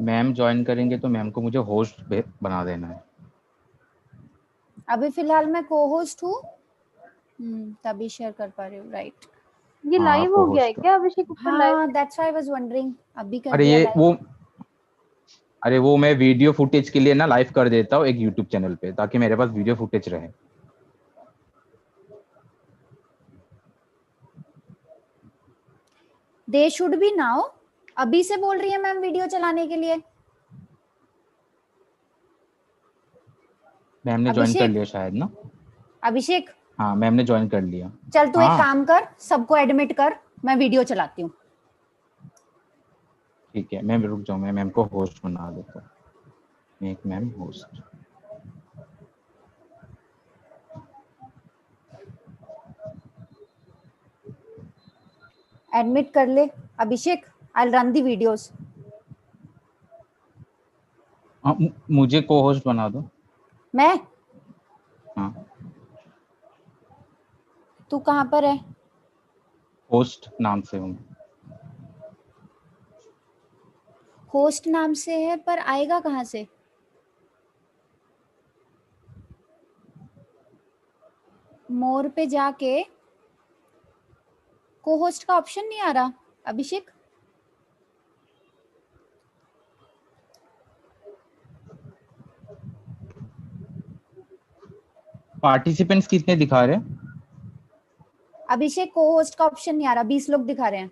Ma'am join करेंगे तो ma'am को मुझे होस्ट बना देना है। अभी फिलहाल मैं को होस्ट हूँ, तभी शेयर कर पा रही हूँ। राइट, ये लाइव हो गया है क्या अभिषेक? ऊपर लाइव। हाँ that's why I was wondering, अभी कर अरे दिया ये live। वो मैं वीडियो फुटेज के लिए ना लाइव कर देता हूँ एक यूट्यूब चैनल पे, ताकि मेरे पास वीडियो फुटेज रहे। They should be now. अभी से बोल रही है मैम वीडियो चलाने के लिए। मैम ने ज्वाइन कर लिया शायद ना। अभिषेक, हाँ मैम ने ज्वाइन कर लिया। चल तू हाँ। एक काम कर, सबको एडमिट कर, मैं वीडियो चलाती हूँ। ठीक है मैम, रुक जाओ, मैं मैम को होस्ट बना देता हूँ। Make ma'am host. एडमिट कर ले Abhishek, I will run the videos. हाँ, मुझे को होस्ट बना दो। मैं? हाँ। तू कहाँ पर है? होस्ट नाम से हूँ। होस्ट नाम से है, पर आएगा कहाँ से? मोर पे जाके को होस्ट का ऑप्शन नहीं आ रहा अभिषेक। पार्टिसिपेंट्स कितने दिखा रहे हैं? अभिषेक को होस्ट का ऑप्शन नहीं आ रहा, 20 लोग दिखा रहे हैं।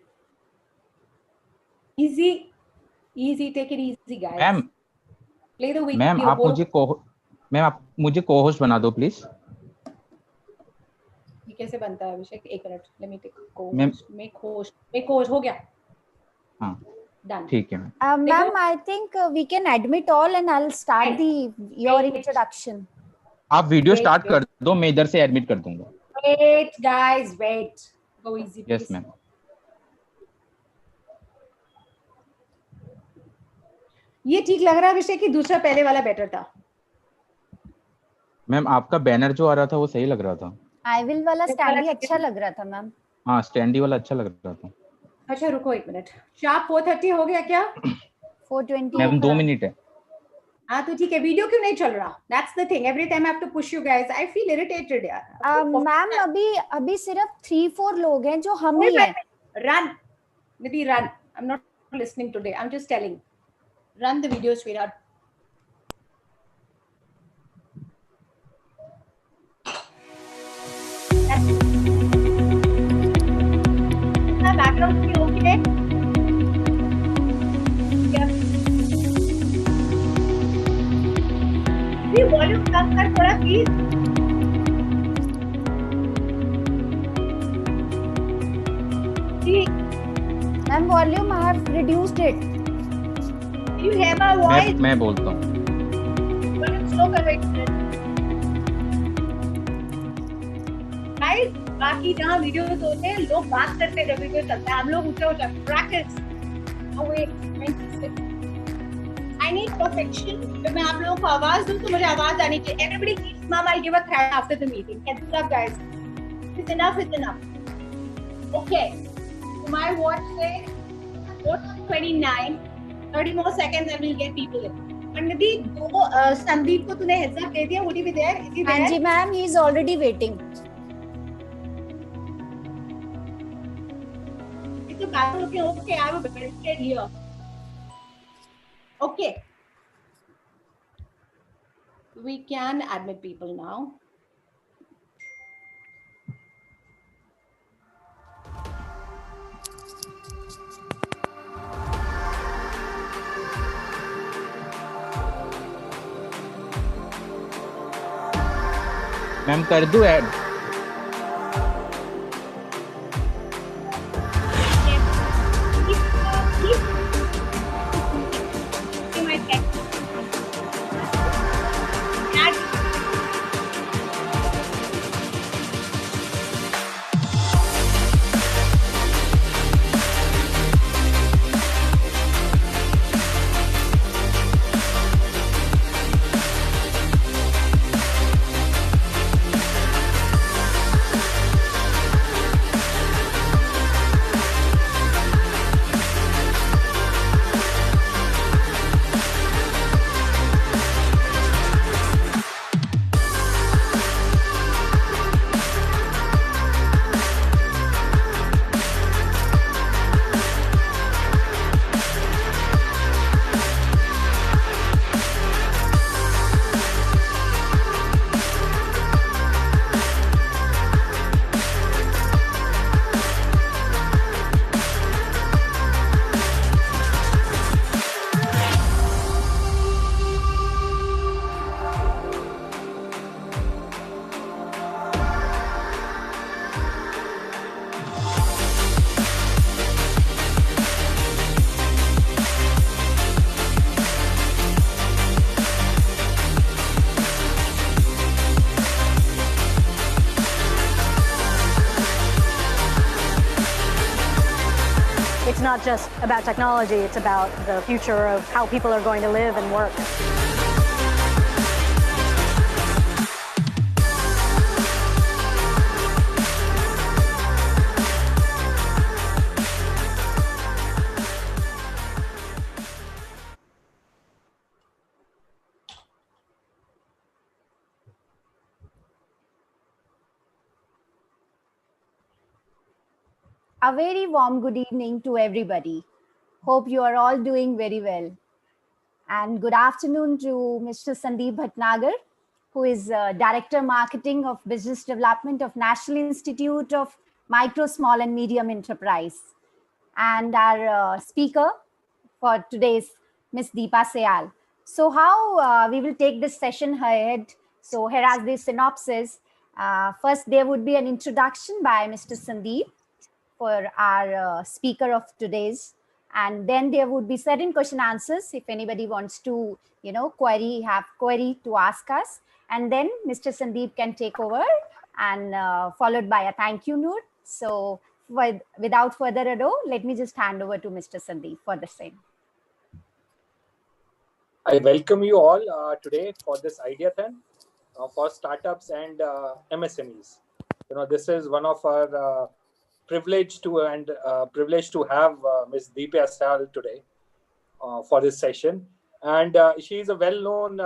Easy, take it easy, guys. Ma'am, Play the video. Ma'am आप मुझे को होस्ट बना दो प्लीज। ये कैसे बनता है अभिषेक? एक minute, let me take ma'am, make host हो गया। हाँ Done. ठीक है ma'am. Ma'am I think we can admit all and I will start the your introduction. आप वीडियो स्टार्ट कर दो, मैं इधर से एडमिट कर दूंगा। Wait guys, wait. Go easy please. Yes ma'am. ये ठीक लग रहा है अभिषेक कि दूसरा पहले वाला बेटर था? मैम आपका बैनर जो आ रहा था वो सही लग रहा था। आई विल वाला स्टैंडी अच्छा लग रहा था मैम। हाँ स्टैंडी वाला अच्छा लग रहा था। अच्छा रुको एक मिनट, शार्प 4:30 हो गया क्या? 4:20 मैम 2 मिनट है। हाँ तो ठीक है, वीडियो क्यों नहीं चल रहा? That's the thing. Every time I have to push you guys. I feel irritated यार। मैम अभी सिर्फ 3-4 लोग हैं जो हम ही हैं। Run, Nidhi, run. I'm not listening today. I'm just telling. Run the video, sweetheart. Background screen okay? Yeah. The volume कम कर थोड़ा please. Ma'am volume I have reduced it. You hear my voice? मैं बोलता हूँ। Volume slow कर रही हूँ। Guys, बाकी जहाँ वीडियोस होते हैं लोग बात करते हैं जब वीडियो चलता है, हम लोग ऊँचे हो जाते हैं। Practice. Oh wait, I need perfection. जब मैं आप लोगों को आवाज दूँ तो मुझे आवाज आनी चाहिए. Everybody keeps mum. I'll give a thread after the meeting. Heads up, guys. It's enough. It's enough. Okay. So my watch says 4:29. 30 more seconds and we'll get people in. Nidhi, Sandeep को तूने heads up दे दिया? Would he be there? Is he there? हाँ जी ma'am, he is already waiting. It's a battle. Okay, I have a barricade here. Okay. We can admit people now. Ma'am कर दूं add? not just about technology, it's about the future of how people are going to live and work. A very warm good evening to everybody. Hope you are all doing very well. And good afternoon to Mr. Sandeep Bhatnagar, who is Director Marketing of Business Development of National Institute of Micro, Small and Medium Enterprise. And our speaker for today is Ms. Deepa Sayal. So how we will take this session ahead. So here is the synopsis. First, there would be an introduction by Mr. Sandeep for our speaker of today's, and then there would be certain question answers if anybody wants to, have query to ask us, and then Mr. Sandeep can take over and followed by a thank you note. So without further ado, let me just hand over to Mr. Sandeep for the same. I welcome you all today for this Ideathon for startups and MSMEs. This is one of our privilege to have Ms. Deepa Sayal today for this session, and she is a well-known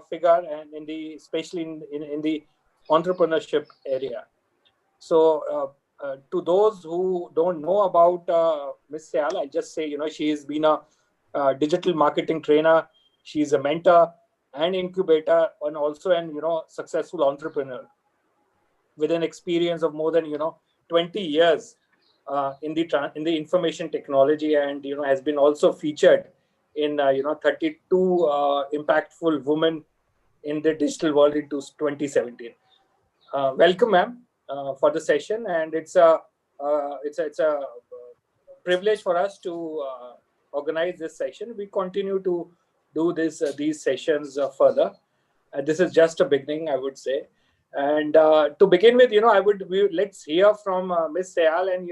figure, and especially in the entrepreneurship area. So to those who don't know about Ms. Sayal, I just say she has been a digital marketing trainer. She's a mentor and incubator, and also an successful entrepreneur with an experience of more than 20 years in the information technology, and has been also featured in 32 impactful women in the digital world in 2017. Welcome, ma'am, for the session, and it's a privilege for us to organize this session. We continue to do these sessions further. This is just a beginning, I would say. And to begin with, let's hear from Ms. Sayal, and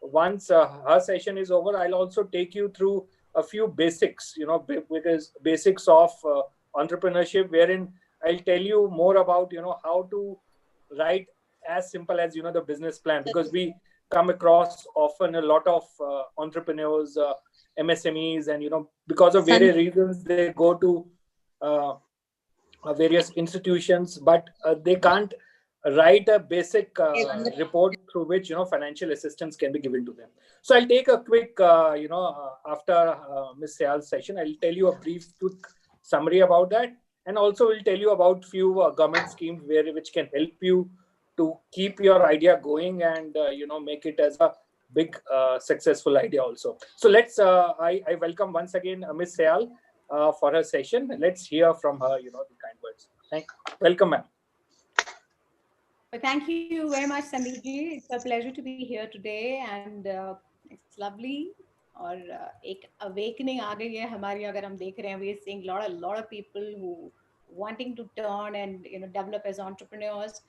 once her session is over, I'll also take you through a few basics, because basics of entrepreneurship, wherein I'll tell you more about how to write as simple as the business plan, because we come across often a lot of entrepreneurs, MSMEs, and because of various reasons they go to various institutions, but they can't write a basic report through which financial assistance can be given to them. So I'll take a quick after Ms. Sayal's session, I'll tell you a brief quick summary about that, and also we'll tell you about few government schemes which can help you to keep your idea going and make it as a big successful idea also. So let's I welcome once again Ms. Sayal for her session. Let's hear from her the kind words. Welcome, ma'am. Well, thank you very much, Sandeep ji. It's a pleasure to be here today, and it's lovely. और एक awakening आ गई है हमारी, अगर हम देख रहे हैं, we are seeing a lot of people who wanting to turn and develop as entrepreneurs.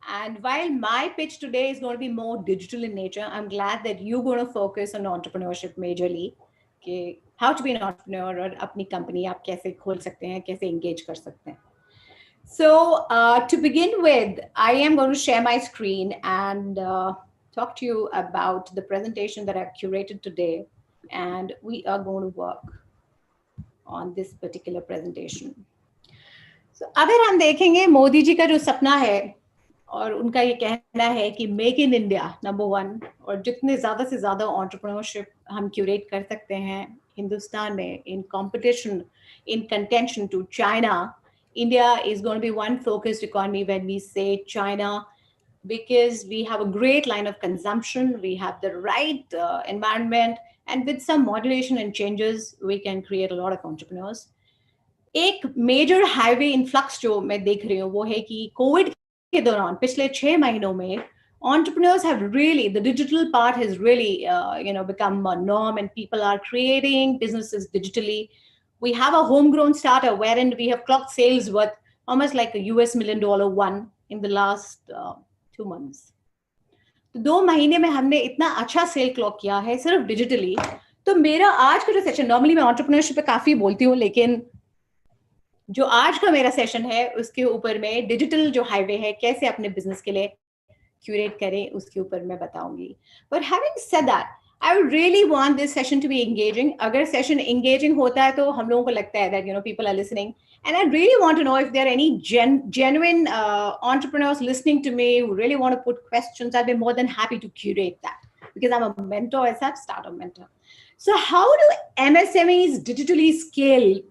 And while my pitch today is going to be more digital in nature, I'm glad that you're going to focus on entrepreneurship majorly. Okay, how to be an entrepreneur और अपनी company आप कैसे खोल सकते हैं, कैसे engage कर सकते हैं. So to begin with, I am going to share my screen and talk to you about the presentation that I've curated today, and we are going to work on this particular presentation. So अगर हम देखेंगे मोदी जी का जो सपना है और उनका ये कहना है कि मेक इन इंडिया नंबर 1, और जितने ज़्यादा से ज़्यादा एंटरप्रेन्योरशिप हम क्यूरेट कर सकते हैं हिंदुस्तान में in competition, in contention to China, India is going to be one focused economy when we say China, because we have a great line of consumption, we have the right environment, and with some modulation and changes, we can create a lot of entrepreneurs. एक major highway influx जो मैं देख रही हूँ वो है कि Covid के दौरान पिछले 6 महीनों में entrepreneurs have really, the digital part has really become a norm, and people are creating businesses digitally. We have a homegrown startup wherein we have clocked sales worth almost like a US $1 million one in the last 2 months. तो 2 महीने में हमने इतना अच्छा cell clock किया है सिर्फ digitally, तो मेरा आज का जो सेशन, नॉर्मली मैं एंटरप्रेन्योरशिप पे काफी बोलती हूँ, लेकिन जो आज का मेरा सेशन है उसके ऊपर में डिजिटल जो हाईवे है कैसे अपने बिजनेस के लिए क्यूरेट करें उसके ऊपर मैं बताऊंगी. But having said that, I would really want this session to be engaging. अगर सेशन engaging होता है तो हम लोगों को लगता है that people are listening, and I really want to know if there are any genuine entrepreneurs listening to me who really want to put questions. I'd be more than happy to curate that because I'm a mentor as a startup mentor. So how do MSMEs digitally scale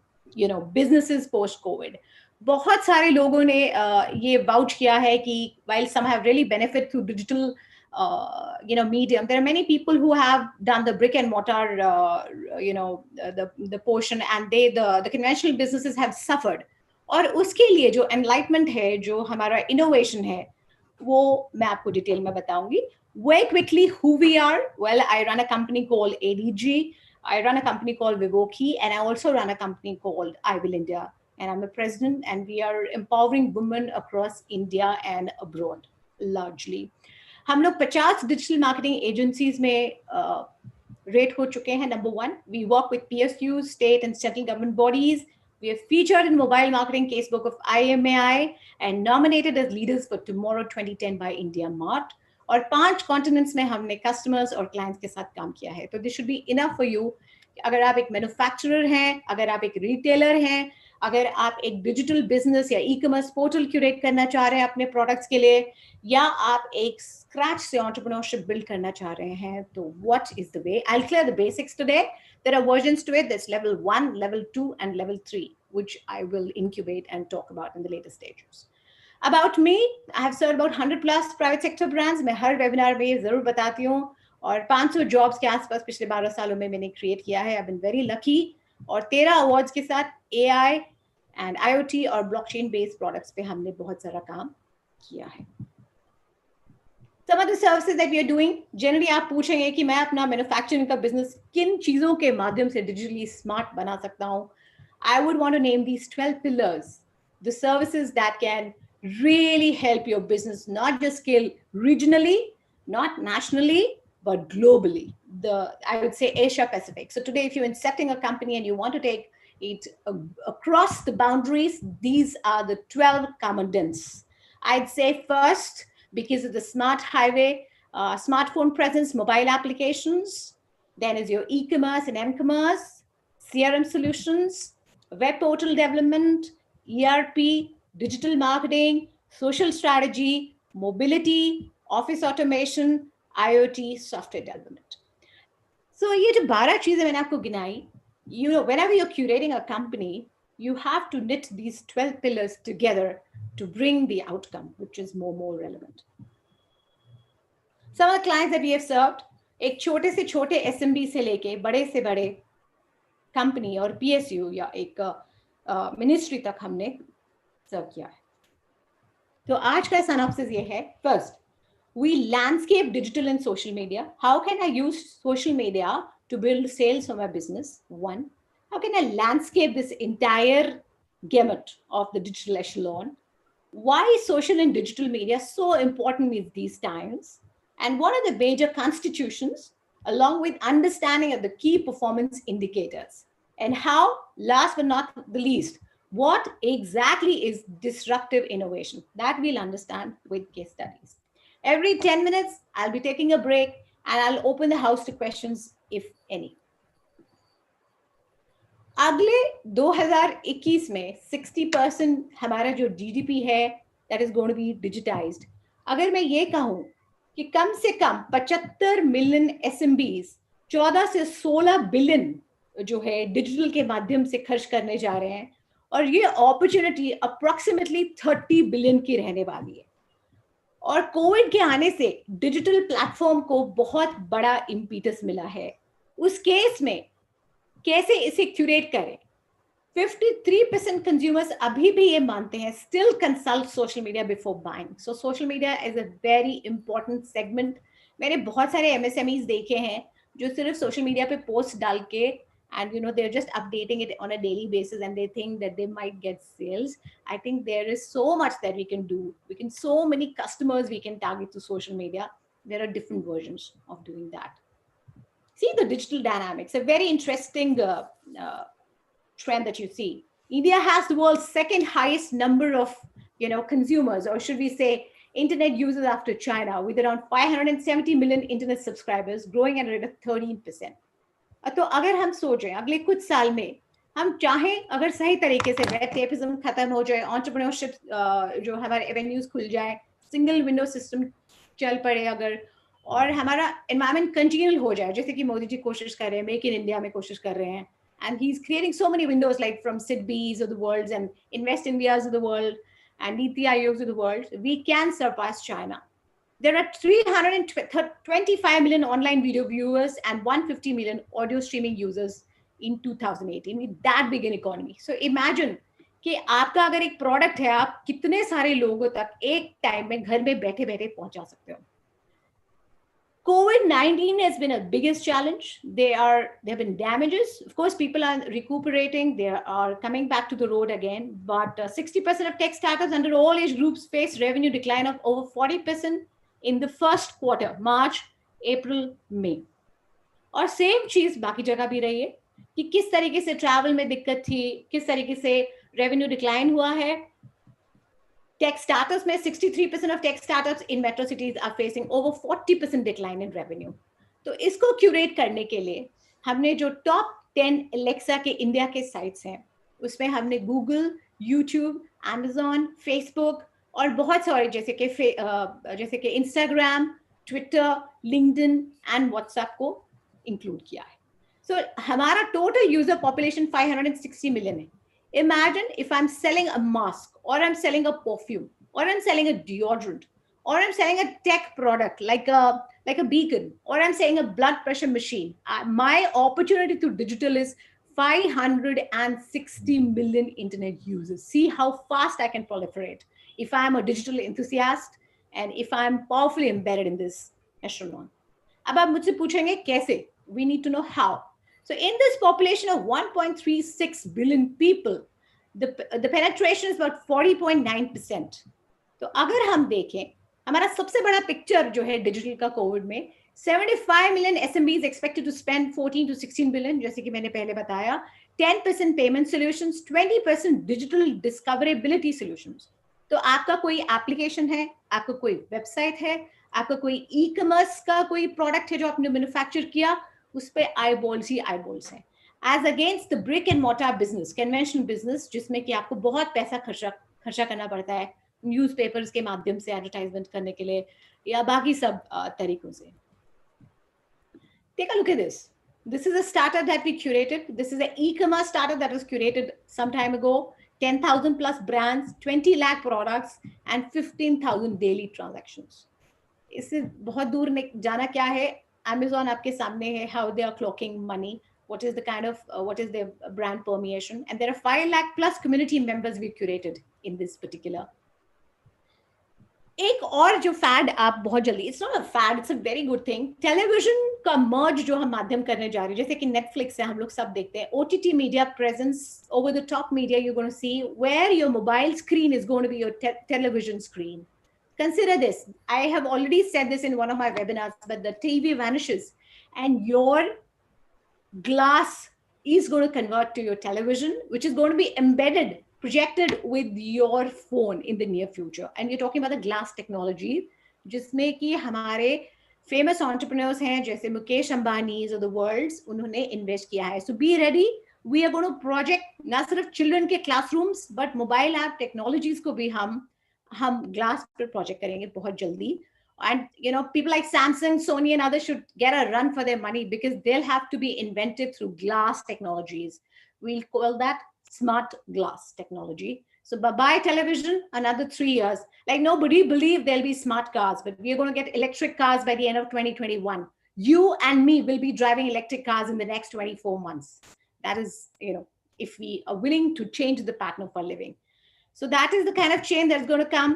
businesses post COVID? बहुत सारे लोगों ने ये vouch किया है कि while some have really benefit through digital medium, there are many people who have done the brick and mortar the portion, and the conventional businesses have suffered. और उसके लिए जो enlightenment है, जो हमारा innovation है, वो मैं आपको डिटेल में बताऊंगी. Very quickly, who we are. Well, I run a company called ADG. I run a company called Vivoki, and I also run a company called I Will India. And I'm the president, and we are empowering women across India and abroad, largely. हम लोग 50 digital marketing agencies में rate हो चुके हैं. Number 1, we work with PSUs, state and central government bodies. We are featured in mobile marketing casebook of IMAI and nominated as leaders for tomorrow 2010 by India Mart. और 5 continents में हमने customers और clients के साथ काम किया है. तो this should be enough for you. अगर आप एक manufacturer हैं, अगर आप एक retailer हैं, अगर आप एक digital business या e-commerce portal curate करना चाह रहे हैं अपने products के लिए, या आप एक scratch से entrepreneurship build करना चाह रहे हैं, तो what is the way? I'll clear the basics today. There are versions to it. There's level 1, level 2, and level 3, which I will incubate and talk about in the later stages. About me, I have served about 100 plus private sector brands. मैं हर webinar में ज़रूर बताती हूँ, और 500 jobs के आसपास पिछले 12 सालों में मैंने create किया है. I've been very lucky. और 13 awards के साथ AI and IoT और blockchain based products पे हमने बहुत सारा काम किया है. Some of the services that we are doing, generally आप पूछेंगे कि मैं अपना manufacturing का business किन चीज़ों के माध्यम से digitally smart बना सकता हूँ. I would want to name these 12 pillars, the services that can really help your business not just scale regionally, not nationally, but globally. I would say Asia Pacific. So today, if you're setting a company and you want to take it across the boundaries, these are the 12 commandants. I'd say first, because of the smart highway, smartphone presence, mobile applications, then is your e-commerce and m-commerce, CRM solutions, web portal development, ERP, digital marketing, social strategy, mobility, office automation, IoT, software development. So ये जो 12 चीजें मैंने आपको गिनाई, whenever you're curating a company, you have to knit these 12 pillars together to bring the outcome, which is more relevant. Some of the clients that we have served, एक छोटे से छोटे SMB से लेके बड़े से बड़े कंपनी और PSU या एक मिनिस्ट्री तक हमने सर्व किया है. तो आज का सिनॉप्सिस ये है. First, we landscape digital and social media. How can I use social media to build sales for my business? 1. How can I landscape this entire gamut of the digital echelon? Why is social and digital media so important in these times? And what are the major constitutions, along with understanding of the key performance indicators? And how, last but not the least, what exactly is disruptive innovation? That we'll understand with case studies. Every 10 minutes, I'll be taking a break and I'll open the house to questions, if any. अगले 2021 में 60% हमारा जो GDP है, that is going to be digitized. अगर मैं ये कहूँ कि कम से कम 75 मिलियन SMBs 14 से 16 बिलियन जो है डिजिटल के माध्यम से खर्च करने जा रहे हैं, और ये अपॉर्चुनिटी अप्रोक्सीमेटली 30 बिलियन की रहने वाली है. और कोविड के आने से डिजिटल प्लेटफॉर्म को बहुत बड़ा इम्पीटस मिला है. उस केस में कैसे इसे क्यूरेट करें? 53% कंज्यूमर्स अभी भी ये मानते हैं still consult social media before buying. So social media is a very important segment. मैंने बहुत सारे MSMEs देखे हैं जो सिर्फ सोशल मीडिया पे पोस्ट डाल के and they're just updating it on a daily basis and they think that they might get sales. I think there is so much that we can do. So many customers we can target to social media. There are different versions of doing that. see the digital dynamics, a very interesting trend that you see. India has the world's second highest number of consumers, or should we say internet users, after China, with around 570 million internet subscribers, growing at a rate of 13%. तो अगर हम सोचें अगले कुछ साल में हम चाहें, अगर सही तरीके से रेड टेपिज्म खत्म हो जाए, एंटरप्रेन्योरशिप जो हमारे एवेन्यूज खुल जाए, सिंगल विंडो सिस्टम चल पड़े अगर, और हमारा एनवायरनमेंट कंटिन्यूअल हो जाए, जैसे कि मोदी जी कोशिश कर रहे हैं, मेक इन इंडिया में कोशिश कर रहे हैं, and he's creating so many windows like from SIDBIs of the world and Invest Indias of the world and Niti Ayogs of the world, we can surpass China. There are 325 million online video viewers and 150 million audio streaming users in 2018 with that big an economy. So imagine कि आपका अगर एक product है, आप कितने सारे लोगों तक एक टाइम में घर में बैठे बैठे पहुंचा सकते हो. COVID-19 has been a biggest challenge. There have been damages. Of course, people are recuperating. They are coming back to the road again. But 60% of tech startups under all age groups face revenue decline of over 40% in the first quarter, March, April, May. और same चीज बाकी जगह भी रही है कि किस तरीके से ट्रैवल में दिक्कत थी, किस तरीके से रेवेन्यू डिक्लाइन हुआ है. Tech startups में 63% of tech startups in metro cities are facing over 40% decline in revenue. तो इसको क्यूरेट करने के लिए हमने जो टॉप 10 एलेक्सा के इंडिया के साइट्स हैं, उसमें हमने गूगल, यूट्यूब, Amazon, फेसबुक और बहुत सारे जैसे कि Instagram, Twitter, LinkedIn and WhatsApp को इंक्लूड किया है. सो हमारा टोटल यूजर पॉपुलेशन 560 मिलियन है. Imagine if I'm selling a mask, or I'm selling a perfume, or I'm selling a deodorant, or I'm selling a tech product like a beacon, or I'm selling a blood pressure machine. My opportunity to digital is 560 million internet users. See how fast I can proliferate if I'm a digital enthusiast and if I'm powerfully embedded in this echelon. अब आप मुझसे पूछेंगे कैसे? We need to know how. So in this population of 1.36 billion people, the penetration is about 40.9%. तो अगर हम देखें, हमारा सबसे बड़ा पिक्चर जो है डिजिटल का कोविड में, 75 million SMBs expected to spend 14 to 16 billion, जैसे कि मैंने पहले बताया, 10% payment solutions, 20% digital discoverability solutions. तो आपका कोई एप्लीकेशन है, आपका कोई वेबसाइट है, आपका कोई ई-कॉमर्स का कोई प्रोडक्ट है जो आपने मैन्युफैक्चर किया, उस पे eyeballs ही eyeballs हैं. As against the brick and mortar business, conventional business, जिसमें कि आपको बहुत पैसा खर्चा करना पड़ता है न्यूज़पेपर्स के माध्यम से एडवर्टाइजमेंट करने के लिए या बाकी सब तरीकों से. Take a look at this. This is a startup that we curated. This is an e-commerce startup that was curated some time ago. 10,000 plus brands, 20 lakh products, and 15,000 daily transactions. इससे बहुत दूर जाना क्या है? Amazon आपके सामने है, how they are clocking money, what is the kind of what is their brand permeation, and there are 5 lakh plus community members we curated in this particular. एक और जो फैड आप बहुत जल्दी, it's not a fad, it's a very good thing, television का merge जो हम माध्यम करने जा रहे हैं, जैसे कि नेटफ्लिक्स है, हम लोग सब देखते हैं, OTT media presence, over the top media, you gonna see where your mobile screen is gonna be your television screen. Consider this. I have already said this in one of my webinars, but the TV vanishes and your glass is going to convert to your television, which is going to be embedded, projected with your phone in the near future. And we're talking about the glass technology, जिसमें कि हमारे famous entrepreneurs हैं, जैसे Mukesh Ambanis of the world, उन्होंने invest किया है. So be ready. We are going to project ना सिर्फ children के classrooms, but mobile app technologies को भी हम ग्लास पर प्रोजेक्ट करेंगे बहुत जल्दी. And you know, people like Samsung, Sony and others should get a run for their money because they'll have to be invented through glass technologies. We'll call that smart glass technology. So bye-bye television, another 3 years. Like nobody believed there'll be smart cars, but we are going to get electric cars by the end of 2021. You and me will be driving electric cars in the next 24 months. That is, you know, if we are willing to change the pattern of our living. So that is the kind of change that's going to come.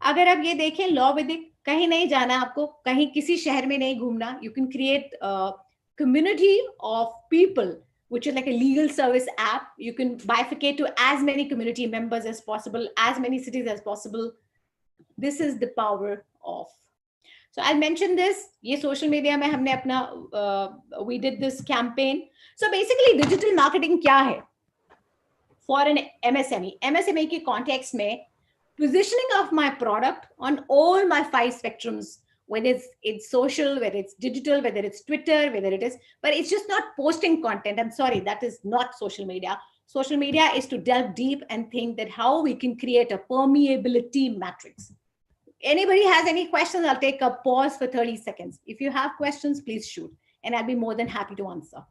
अगर आप ये देखें, law विदिक, कहीं नहीं जाना आपको, कहीं किसी शहर में नहीं घूमना. You can create a community of people, which is like a legal service app. You can bifurcate to as many community members as possible, as many cities as possible. This is the power of. So I'll mention this. ये social media में हमने अपना we did this campaign. So basically digital marketing क्या है? For an MSME. MSME के context में positioning of my product on all my 5 spectrums, whether it's social, whether it's digital, whether it's Twitter, whether it is, but it's just not posting content. I'm sorry, that is not social media. Social media is to delve deep and think that how we can create a permeability matrix. Anybody has any questions? I'll take a pause for 30 seconds. If you have questions, please shoot, and I'll be more than happy to answer.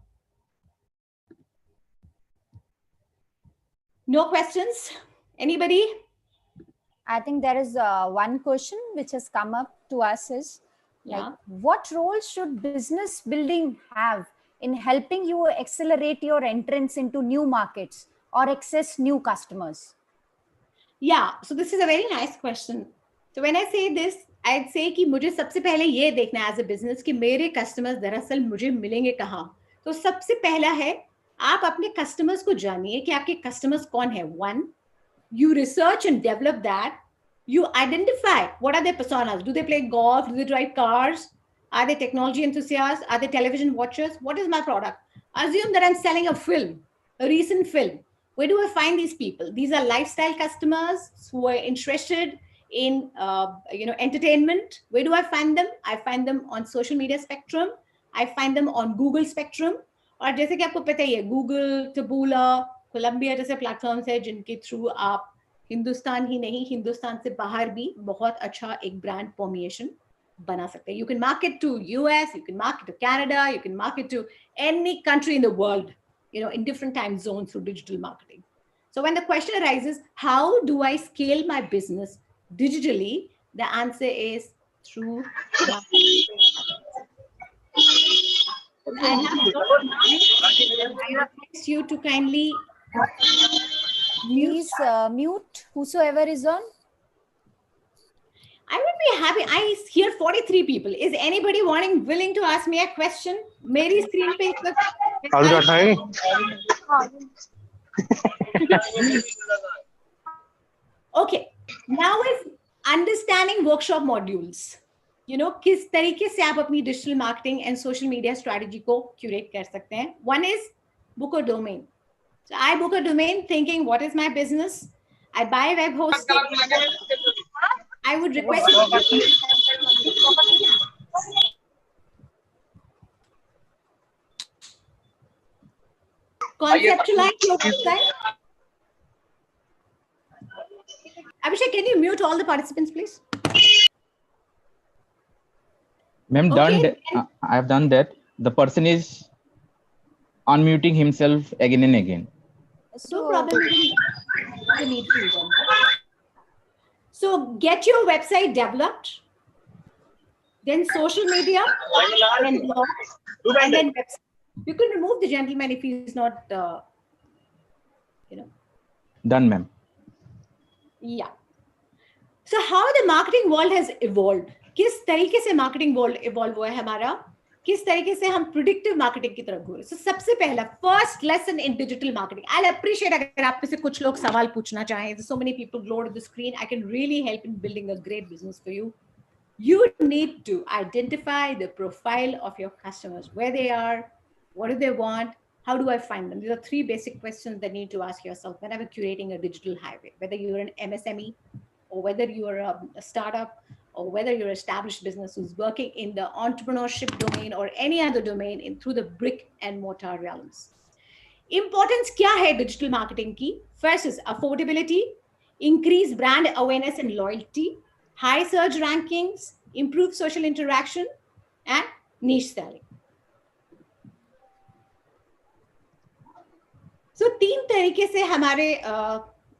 No questions? Anybody? I think there is one question which has come up to us is, like, what role should business building have in helping you accelerate your entrance into new markets or access new customers? Yeah, so this is a very nice question. So when I say this, I'd say कि मुझे सबसे पहले ये देखना है as a business कि मेरे customers दरअसल मुझे मिलेंगे कहाँ. तो सबसे पहला है आप अपने customers को जानिए कि आपके customers कौन है. One, you research and develop that. You identify what are their personas. Do they play golf? Do they drive cars? Are they technology enthusiasts? Are they television watchers? What is my product? Assume that I'm selling a film, a recent film. Where do I find these people? These are lifestyle customers who are interested in entertainment. Where do I find them? I find them on social media spectrum. I find them on Google spectrum. और जैसे कि आपको पता ही है, Google, Taboola, Columbia जैसे platforms है जिनके through आप हिंदुस्तान ही नहीं, हिंदुस्तान से बाहर भी बहुत अच्छा एक ब्रांड परमिएशन बना सकते हैं. You can market to US, you can market to Canada, you can market to any country in the world, in different time zones through digital marketing. So when the question arises, how do I scale my business digitally? The answer is through marketing. I request you to kindly please mute whosoever is on. I would be happy. I hear 43 people. Is anybody willing to ask me a question? Meri screen pe Okay. Now is understanding workshop modules. किस तरीके से आप अपनी digital marketing and social media strategy को curate कर सकते हैं. One is book a domain. So I book a domain thinking, what is my business? I buy web hosting. I would request you conceptualize your website. Abhishek, can you mute all the participants, please? Ma'am, I have done that. The person is unmuting himself again and again. No problem. You need freedom. So get your website developed, then social media, then blogs, and then website. You can remove the gentleman if he's not, Done, ma'am. Yeah. So how the marketing world has evolved? किस तरीके से marketing world evolve हुआ है हमारा? किस तरीके से हम predictive marketing की तरफ घूरे? So सबसे पहला first lesson in digital marketing. I'll appreciate अगर आप में से कुछ लोग सवाल पूछना चाहें. There's so many people glued to the screen. I can really help in building a great business for you. You need to identify the profile of your customers, where they are, what do they want, how do I find them? These are 3 basic questions that you need to ask yourself whenever curating a digital highway, whether you're an MSME or whether you're a startup or whether you're an established business who's working in the entrepreneurship domain or any other domain through the brick and mortar realms. Importance kya hai digital marketing ki? First is affordability, increase brand awareness and loyalty, high search rankings, improve social interaction, and niche selling. So 3 तरीके से हमारे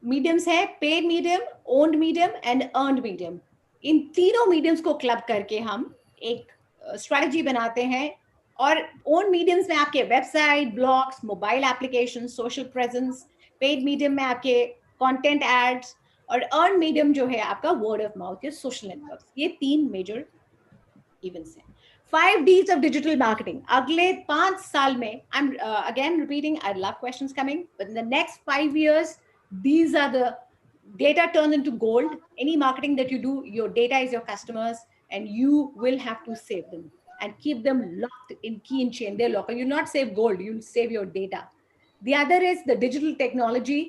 mediums है, paid medium, owned medium, and earned medium. इन तीनों mediums को club करके हम एक strategy बनाते हैं और owned mediums में आपके website, blogs, mobile applications, social presence, paid medium में आपके content ads और earned medium जो है आपका word of mouth या social networks. ये 3 major events हैं. 5 Ds of digital marketing. अगले 5 साल में, I'm again repeating, I love questions coming, but in the next 5 years, these are the data turns into gold. Any marketing that you do, your data is your customers, and you will have to save them and keep them locked in key and chain. They're locked. You'll not save gold, you'll save your data. The other is the digital technology.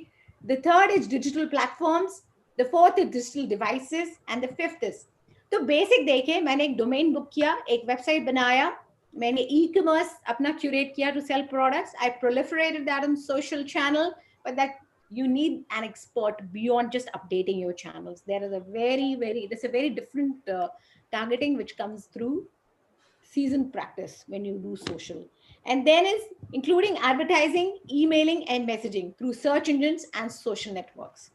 The third is digital platforms. The fourth is digital devices. And the fifth is, तो basic देखे, मैंने एक domain book किया, एक website बनाया, मैंने e-commerce अपना curate किया to sell products. I proliferated that on social channel, but that you need an expert beyond just updating your channels. There is a there's a very different targeting which comes through seasoned practice when you do social. And then is including advertising, emailing and messaging through search engines and social networks.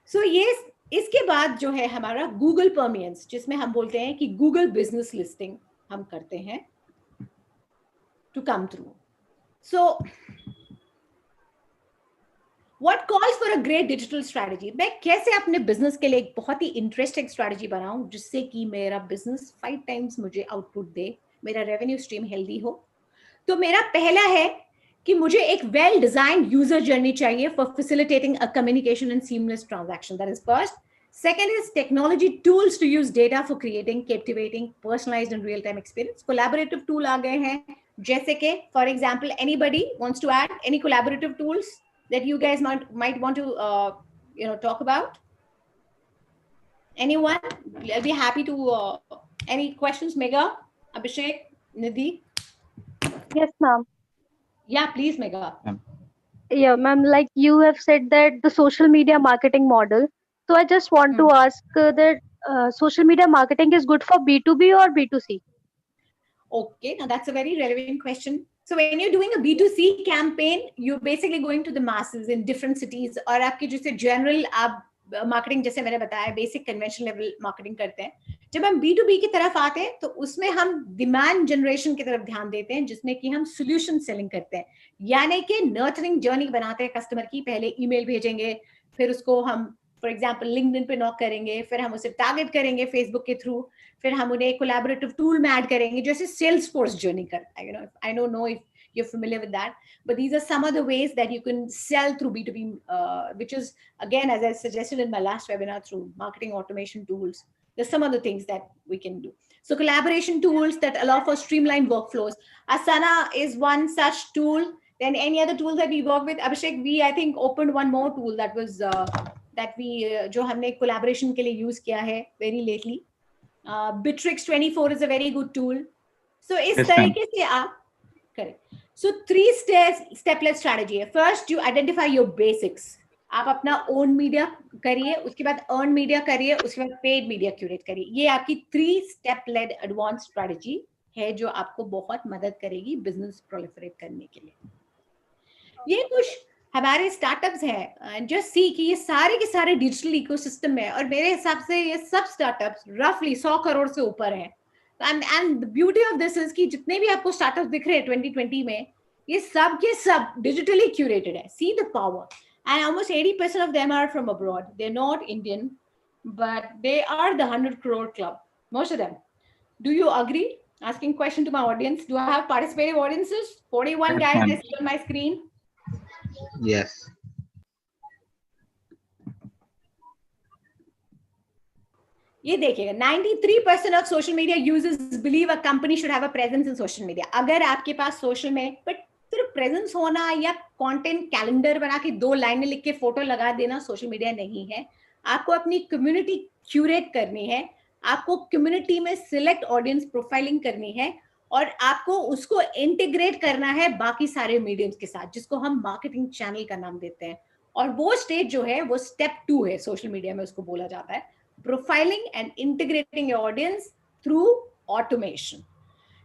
So yes, इसके बाद जो है हमारा Google परमियंस, जिसमें हम बोलते हैं कि गूगल बिजनेस लिस्टिंग हम करते हैं to come through. So what calls for a great digital strategy? मैं कैसे अपने बिजनेस के लिए एक बहुत ही इंटरेस्टिंग स्ट्रैटेजी बनाऊं जिससे कि मेरा बिजनेस 5 टाइम्स मुझे आउटपुट दे, मेरा रेवेन्यू स्ट्रीम हेल्दी हो? तो मेरा पहला है कि मुझे एक वेल डिजाइन यूजर जर्नी चाहिए for facilitating a communication and seamless transaction. That is first. Second is technology tools to use data for creating captivating, personalized and real-time experience. Collaborative tool आ गए हैं, जैसे कि for example, anybody wants to add any collaborative tools that you guys might want to talk about? Anyone? I'll be happy to. Any questions, Megha, Abhishek, Nidhi? Yes, ma'am. Yeah, please, Megha. Yeah, ma'am, like you have said that the social media marketing model. So I just want to ask that social media marketing is good for B2B or B2C? Okay, now that's a very relevant question. So when you're doing a B2C campaign, you're basically going to the masses in different cities. और आपके जैसे general आप marketing जैसे मैंने बताया basic conventional level marketing करते हैं. जब हम B2B की तरफ आते हैं तो उसमें हम demand generation की तरफ ध्यान देते हैं, जिसमें कि हम solution selling करते हैं. यानी कि nurturing journey बनाते हैं customer की. पहले email भेजेंगे, फिर उसको हम फॉर एग्जाम्पल लिंक्डइन पे नॉक करेंगे, फिर हम उसे टारगेट करेंगे फेसबुक के थ्रू, फिर हम उन्हें कोलैबोरेटिव टूल में ऐड करेंगे जैसे सेल्सफोर्स जर्नी करता है. I don't know if you're familiar with that, but these are some of the ways that you can sell through B2B, which is again, as I suggested in my last webinar, through marketing automation tools. There's some other things that we can do. So collaboration tools that allow for streamlined workflows. Asana is one such tool. Then any other tools that we work with? Abhishek, we I think opened one more tool that was that we जो हमने collaboration के लिए use किया है very lately. Bitrix 24 is a very good tool. So इस तरीके से आप करें. So 3 step-led strategy है. First, you identify your basics. आप अपना own media करिए, उसके बाद earned media करिए, उसके बाद paid media curate करिए. ये आपकी 3 step-led advanced strategy है जो आपको बहुत मदद करेगी business proliferate करने के लिए. ये कुछ हमारे स्टार्टअप्स हैं, जस्ट सी कि ये सारे के सारे डिजिटल इकोसिस्टम में, और मेरे हिसाब से ये सब स्टार्टअप्स रफली 100 करोड़ से ऊपर हैं. And the beauty of this is कि जितने भी आपको स्टार्टअप्स दिख रहे हैं 2020 में, ये सब के सब डिजिटली क्यूरेटेड है. See the power. And almost 80% of them are from abroad. They are not Indian, but they are the 100 crore club, most of them. Do you agree? Asking question to my audience. Do I have participative audiences? 41 guys I see on my screen. Yes. ये देखिएगा, 93% of social media users believe a company should have a presence in social media. अगर आपके पास social में but सिर्फ presence होना या content calendar बना के 2 लाइनें लिख के फोटो लगा देना social media नहीं है. आपको अपनी community curate करनी है, आपको community में select audience profiling करनी है, और आपको उसको इंटीग्रेट करना है बाकी सारे मीडियम्स के साथ, जिसको हम मार्केटिंग चैनल का नाम देते हैं. और वो स्टेज जो है वो स्टेप 2 है सोशल मीडिया में, उसको बोला जाता है profiling and integrating your audience through automation.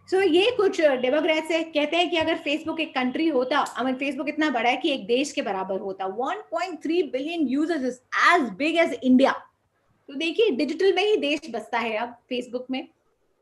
So ये कुछ डेमोग्राफ्स है. कहते हैं कि अगर फेसबुक एक कंट्री होता, फेसबुक इतना बड़ा है कि एक देश के बराबर होता. 1.3 billion users is as big as India. तो देखिए डिजिटल में ही देश बसता है अब फेसबुक में.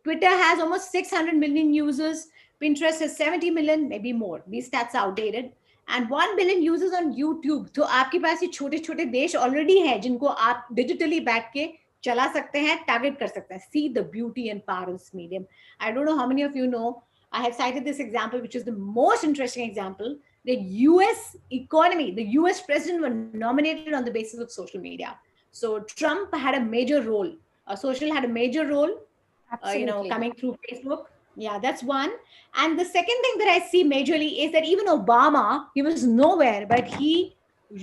Twitter has almost 600 million users. Pinterest has 70 million, maybe more. These stats are outdated. And 1 billion users on YouTube. तो आपके पास ये छोटे छोटे देश already हैं जिनको आप digitally बैठ के चला सकते हैं, target कर सकते हैं. See the beauty and power of this medium. I don't know how many of you know. I have cited this example, which is the most interesting example. The US economy, the US president were nominated on the basis of social media. So Trump had a major role. Social had a major role. Absolutely. coming through Facebook. Yeah, that's one. And the second thing that I see majorly is that even Obama, he was nowhere, but he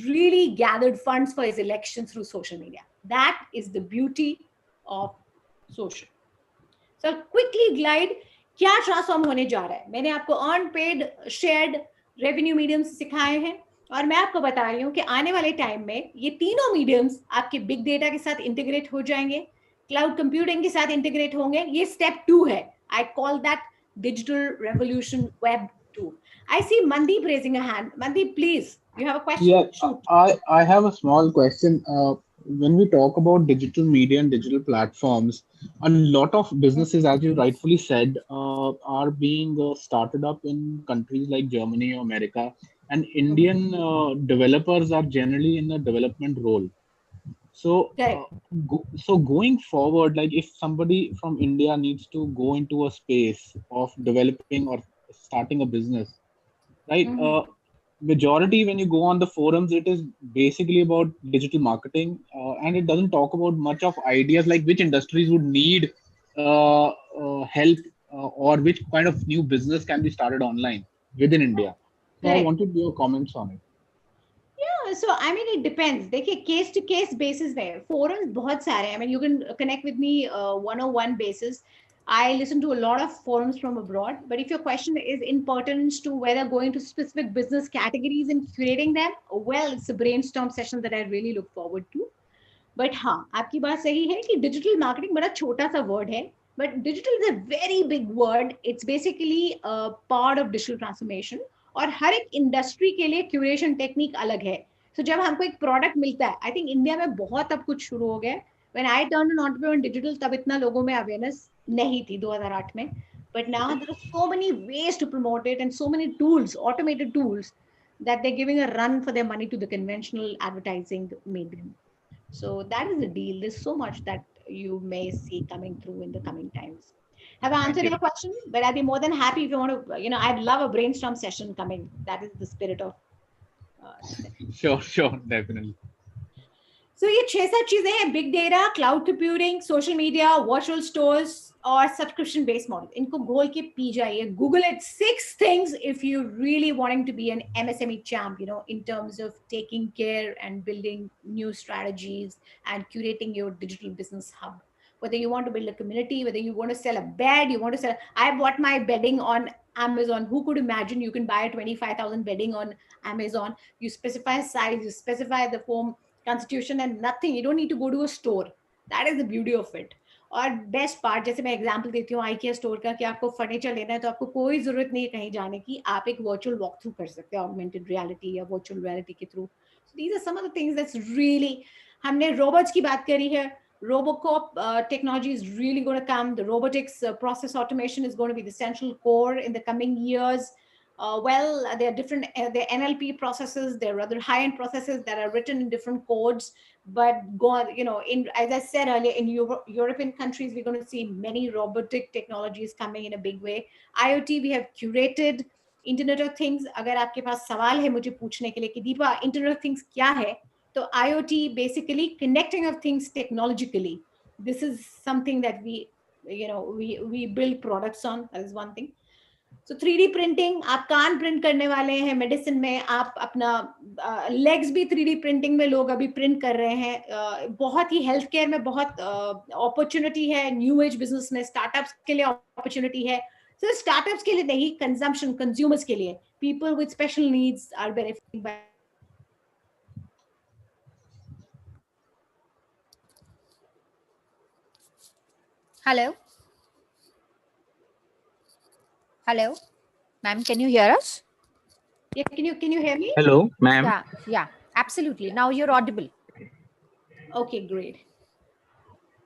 really gathered funds for his election through social media. That is the beauty of social. So I'll quickly glide क्या transform होने जा रहा है. मैंने आपको earn paid shared revenue mediums सिखाए हैं और मैं आपको बता रही हूँ कि आने वाले टाइम में ये तीनों मीडियम्स आपके बिग डेटा के साथ इंटीग्रेट हो जाएंगे, क्लाउड कंप्यूटिंग के साथ इंटीग्रेट होंगे. ये स्टेप 2 है. I call that digital revolution web 2. I see Mandeep raising a hand. Mandeep, please, you have a question? Yeah, Shoot. I have a small question. When we talk about digital media and digital platforms, a lot of businesses, as you rightfully said, are being started up in countries like Germany or America, and Indian developers are generally in a development role. So, Correct. so going forward, like if somebody from India needs to go into a space of developing or starting a business, right? Majority when you go on the forums, it is basically about digital marketing, and it doesn't talk about much of ideas like which industries would need help, or which kind of new business can be started online within India. So I Correct. wanted your comments on it. Yeah, so I mean it depends. देखिए case to case basis में forums बहुत सारे हैं. I mean you can connect with me 101 basis. I listen to a lot of forums from abroad, but if your question is in pertinence to whether going to specific business categories and curating them, well, it's a brainstorm session that I really look forward to. But हाँ, आपकी बात सही है कि digital marketing बड़ा छोटा सा word है, but digital is a very big word. It's basically a part of digital transformation. और हर एक इंडस्ट्री के लिए क्यूरेशन टेक्निक अलग है. So जब हमको एक प्रोडक्ट मिलता है, आई थिंक इंडिया में बहुत अब कुछ शुरू हो गया है. When I turned on entrepreneur digital, तब इतना लोगों में अवेयरनेस नहीं थी 2008 में. But now there are so many ways to promote it and so many tools, automated tools, that they're giving a run for their money to the conventional advertising medium. So that is the deal. There's so much that you may see coming through in the coming times. Have I answered your question? But I'd be more than happy if you want to, I'd love a brainstorm session coming. That is the spirit of. Sure, definitely. So ये 6-7 चीजें हैं: big data, cloud computing, social media, virtual stores और subscription based model. इनको घोल के P जाइए. Google it. 6 things if you really wanting to be an MSME champ, in terms of taking care and building new strategies and curating your digital business hub. Whether you want to build a community, whether you want to sell a bed, I bought my bedding on Amazon. Who could imagine you can buy a 25,000 bedding on Amazon? You specify size, you specify the foam constitution and nothing. You don't need to go to a store. That is the beauty of it. और best part, जैसे मैं example देती हूँ IKEA store का, कि आपको furniture लेना है तो आपको कोई जरूरत नहीं है कहीं जाने की. आप एक वर्चुअल वॉक थ्रू कर सकते हैं ऑगमेंटेड रियलिटी या वर्चुअल रियलिटी के through. These are some of the things that's really. हमने रोबोट्स की बात करी है. Robocop technology is really going to come. The robotics process automation is going to be the central core in the coming years. There are different there are NLP processes. There are other high-end processes that are written in different codes. But as I said earlier, in European countries, we're going to see many robotic technologies coming in a big way. IoT, we have curated Internet of Things. अगर आपके पास सवाल है मुझे पूछने के लिए कि Deepa Internet of Things क्या है, तो IoT basically connecting of things technologically. This is something that we build products on. That is one thing. So 3D printing, आप कान प्रिंट करने वाले हैं मेडिसिन में, आप अपना लेग्स भी 3D प्रिंटिंग में लोग अभी प्रिंट कर रहे हैं. बहुत ही हेल्थ केयर में बहुत अपॉर्चुनिटी है. न्यू एज बिजनेस में स्टार्टअप्स के लिए अपॉर्चुनिटी है. So स्टार्टअप्स के लिए नहीं, कंजम्पशन कंज्यूमर्स के लिए, people with special needs are benefiting by. Hello, ma'am, can you hear us? Yeah, can you hear me? Hello, ma'am. Yeah, absolutely. Now you're audible. Okay, great.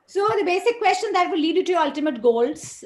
So the basic question that will lead you to your ultimate goals.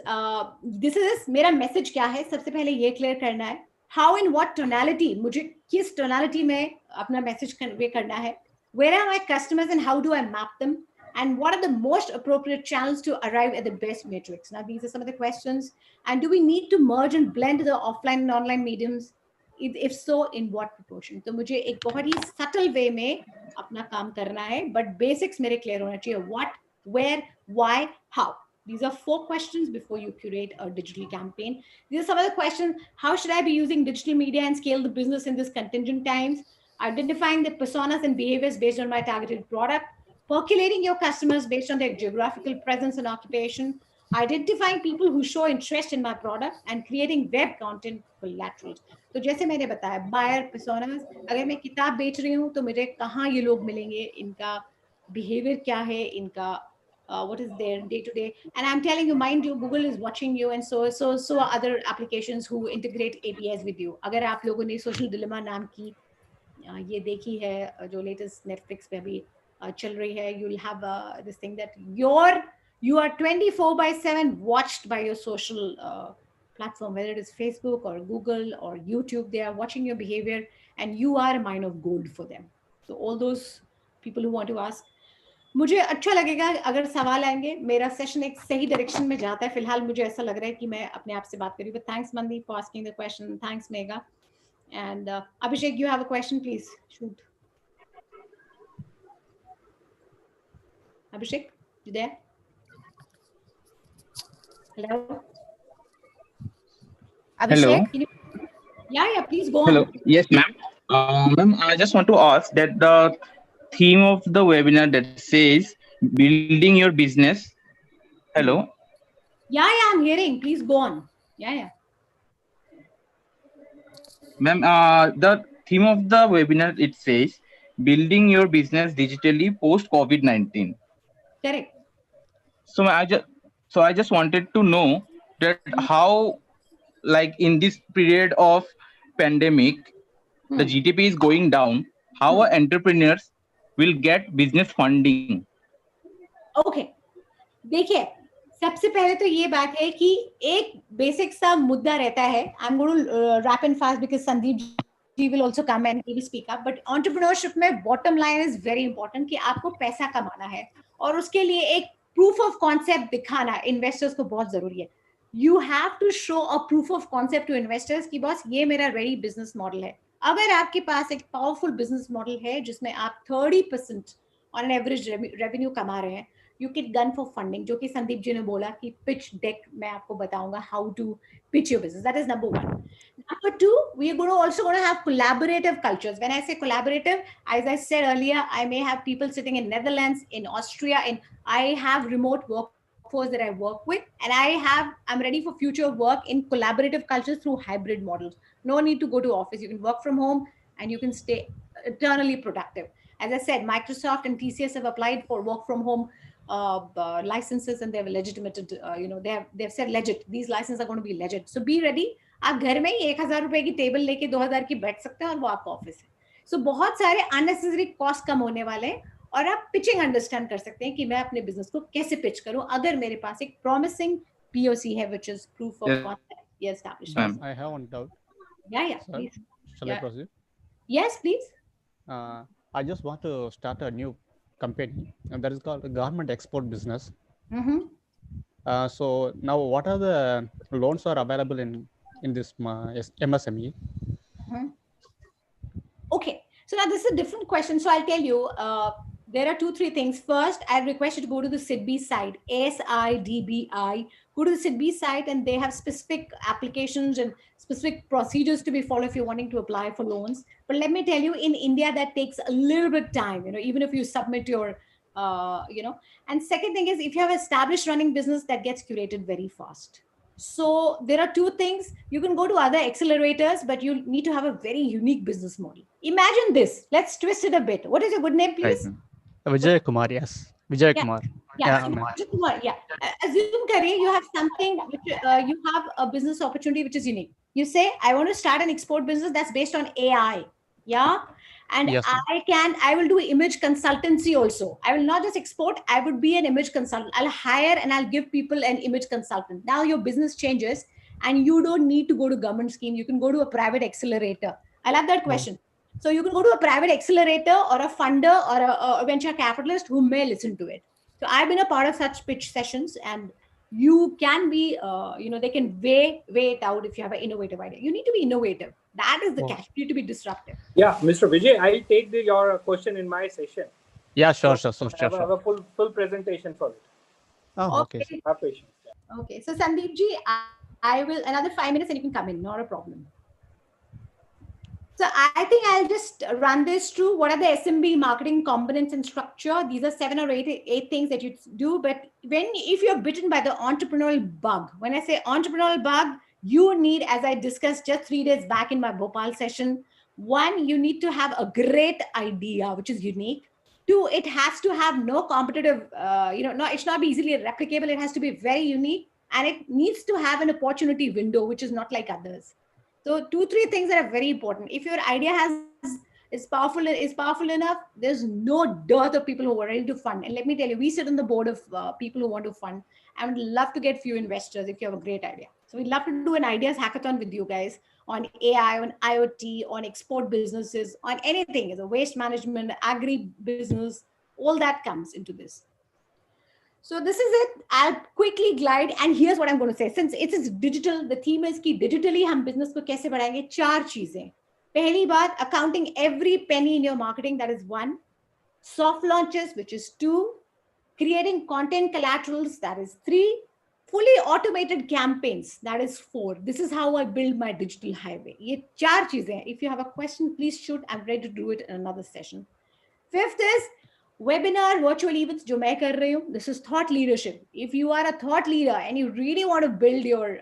This is मेरा message क्या है? सबसे पहले ये clear करना है. How in what tonality? मुझे किस tonality में अपना message convey करना है? Where are my customers and how do I map them? And what are the most appropriate channels to arrive at the best metrics? Now, these are some of the questions. And do we need to merge and blend the offline and online mediums? If so, in what proportion? तो मुझे एक बहुत ही subtle way में अपना काम करना है, but basics मेरे clear होना चाहिए. What, where, why, how? These are 4 questions before you curate a digital campaign. These are some of the questions. How should I be using digital media and scale the business in this contingent times? Identifying the personas and behaviors based on my targeted product. Percolating your customers based on their geographical presence and occupation. Identifying people who show interest in my product and creating web content collaterals. तो जैसे मैंने बताया buyer personas, अगर मैं किताब बेच रही हूँ तो मुझे कहाँ ये लोग मिलेंगे, इनका बिहेवियर क्या है, इनका what is their day to day. And I'm telling you, mind you, Google is watching you, and so are other applications who integrate APIs with you. अगर आप लोगों ने सोशल डिलेमा नाम की ये देखी है जो लेटेस्ट नेटफ्लिक्स पे अभी चल रही है, you will have this thing that you are 24/7 watched by your social platform, whether it is Facebook or Google or YouTube. They are watching your behavior, and you are a mine of gold for them. So all those people who want to ask, मुझे अच्छा लगेगा अगर सवाल आएंगे. मेरा session एक सही direction में जाता है. फिलहाल मुझे ऐसा लग रहा है कि मैं अपने आप से बात करूँ. But thanks Mandeep for asking the question. Thanks Megha. And Abhishek, you have a question, please shoot. Abhishek, you there? Hello. Abhishek, Hello. Yeah, please go on. Hello. Yes, ma'am. Ma'am, I just want to ask that the theme of the webinar that says building your business. Hello. Yeah, I'm hearing. Please go on. Yeah. Ma'am, the theme of the webinar, it says building your business digitally post COVID-19. Correct. So I just wanted to know that how, like in this period of pandemic, the GDP is going down, how our entrepreneurs will get business funding. Okay. देखिए, सबसे पहले तो ये बात है कि एक basic सा मुद्दा रहता है. I'm going to wrap and fast because Sandeep ji will also come and he will speak up. But entrepreneurship में bottom line is very important कि आपको पैसा कमाना है और उसके लिए एक proof of concept दिखाना investors को बहुत जरूरी है. You have to show a proof of concept to investors कि बॉस ये मेरा ready business model है. अगर आपके पास एक powerful business model है जिसमें आप 30% on an average revenue कमा रहे हैं, you can gun for funding. जो कि संदीप जी ने बोला कि pitch deck मैं आपको बताऊंगा how to pitch your business. That is number 1. Number 2, we are also going to have collaborative cultures. When I say collaborative, as I said earlier, I may have people sitting in Netherlands, in Austria, and I have remote workforce that I work with, and I'm ready for future work in collaborative cultures through hybrid models. No need to go to office. You can work from home and you can stay eternally productive. As I said, Microsoft and TCS have applied for work from home licenses, and they have legitimated, they've said legit. These licenses are going to be legit. So be ready. आप घर में ही 1000 रुपए की table लेके 2000 की बैठ सकते हैं और वो आपका ऑफिस है. सो बहुत सारे अननेसेसरी कॉस्ट कम होने वाले हैं और आप पिचिंग अंडरस्टैंड कर सकते हैं कि मैं अपने बिजनेस को कैसे पिच करूं अगर मेरे पास एक प्रॉमिसिंग POC है, which is proof of concept established. I have one doubt. Yeah, Sir, please. Shall I proceed? Yes, please. I just want to start a new company, and that is called Government Export Business. So now, what are the loans are available in this MSME? Okay, so now this is a different question. So I'll tell you, there are 2-3 things. First, I request you to go to the SIDBI site, SIDBI. Go to the SIDBI site, and they have specific applications and specific procedures to be followed if you're wanting to apply for loans. But let me tell you, in India, that takes a little bit of time, even if you submit your, And second thing is, if you have established running business, that gets curated very fast. So there are 2 things. You can go to other accelerators, but you need to have a very unique business model. Imagine this. Let's twist it a bit. What is your good name, please? Right. Vijay Kumar, yes. Vijay Kumar. Yeah. Assume, Kari, you have something, which, you have a business opportunity which is unique. You say, I want to start an export business that's based on AI. Yeah. And yes, I will do image consultancy also. I will not just export, I would be an image consultant. I'll hire and I'll give people an image consultant. Now your business changes and you don't need to go to government scheme. You can go to a private accelerator. I love that question. So you can go to a private accelerator or a funder or a venture capitalist who may listen to it. So I've been a part of such pitch sessions, and you can be, they can weigh it out if you have an innovative idea. You need to be innovative. That is the catch. You need to be disruptive. Yeah, Mr. Vijay, I'll take your question in my session. Yeah, sure. I have a full presentation for it. Oh, okay. Okay. Have patience. Okay. So Sandeep ji, I will another 5 minutes and you can come in. Not a problem. So I think I'll just run this through. What are the SMB marketing components and structure? These are 7 or 8 things that you do. But if you're bitten by the entrepreneurial bug, when I say entrepreneurial bug, you need, as I discussed just 3 days back in my Bhopal session, one, you need to have a great idea, which is unique. Two, it has to have no competitive, no, it should not be easily replicable. It has to be very unique, and it needs to have an opportunity window, which is not like others. So 2, 3 things that are very important. If your idea is powerful enough, there's no dearth of people who are ready to fund. And let me tell you, we sit on the board of people who want to fund. I would love to get few investors if you have a great idea. So we'd love to do an ideas hackathon with you guys on AI, on IoT, on export businesses, on anything, as a waste management, agri business, all that comes into this. So this is it. I'll quickly glide, and here's what I'm going to say. Since it is digital, the theme is कि digitally हम business को कैसे बढ़ाएंगे. 4 चीजें. पहली बात, accounting every penny in your marketing, that is 1. Soft launches, which is 2. Creating content collaterals, that is 3. Fully automated campaigns, that is 4. This is how I build my digital highway. ये 4 चीजें. If you have a question, please shoot. I'm ready to do it in another session. 5th is webinar, virtual events जो मैं कर रही हूँ. This is thought leadership. If you are a thought leader and you really want to build your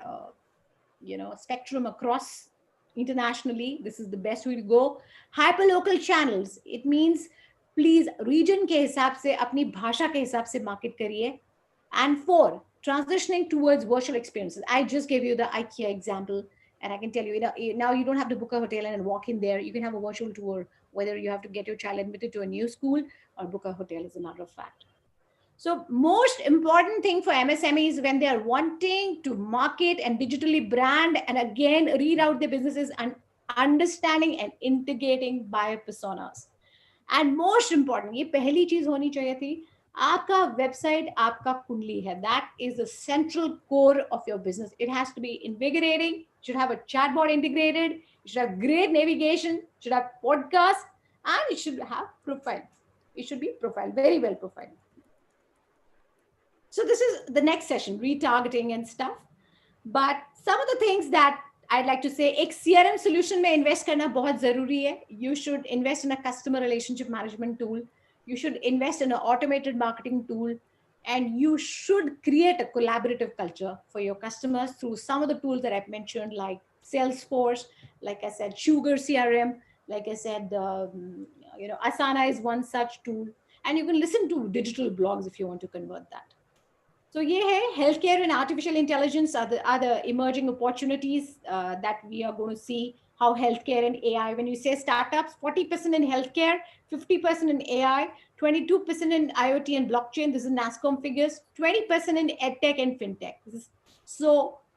spectrum across internationally, this is the best way to go. Hyperlocal channels. It means please region के हिसाब से, अपनी भाषा के हिसाब से market करिए. And 4, transitioning towards virtual experiences. I just gave you the IKEA example, and I can tell you, now you don't have to book a hotel and walk in there. You can have a virtual tour, whether you have to get your child admitted to a new school or book a hotel is another fact. So most important thing for MSMEs when they are wanting to market and digitally brand and again read out their businesses and understanding and integrating buyer personas. And most important, ये पहली चीज होनी चाहिए थी, आपका website आपका कुंडली है. That is the central core of your business. It has to be invigorating. Should have a chatbot integrated. It should have great navigation. Should have podcast, and it should have profile. It should be profile, very well profiled. So this is the next session, retargeting and stuff. But some of the things that I'd like to say, एक CRM solution में invest करना बहुत ज़रूरी है. You should invest in a customer relationship management tool. You should invest in an automated marketing tool. And you should create a collaborative culture for your customers through some of the tools that I've mentioned, like Salesforce, like I said, Sugar CRM, like I said, Asana is one such tool. And you can listen to digital blogs if you want to convert that. So yeah, healthcare and artificial intelligence are the emerging opportunities that we are going to see. How healthcare and AI, when you say startups, 40% in healthcare, 50% in AI, 22% in IoT and blockchain. This is NASCOM figures, 20% in edtech and fintech.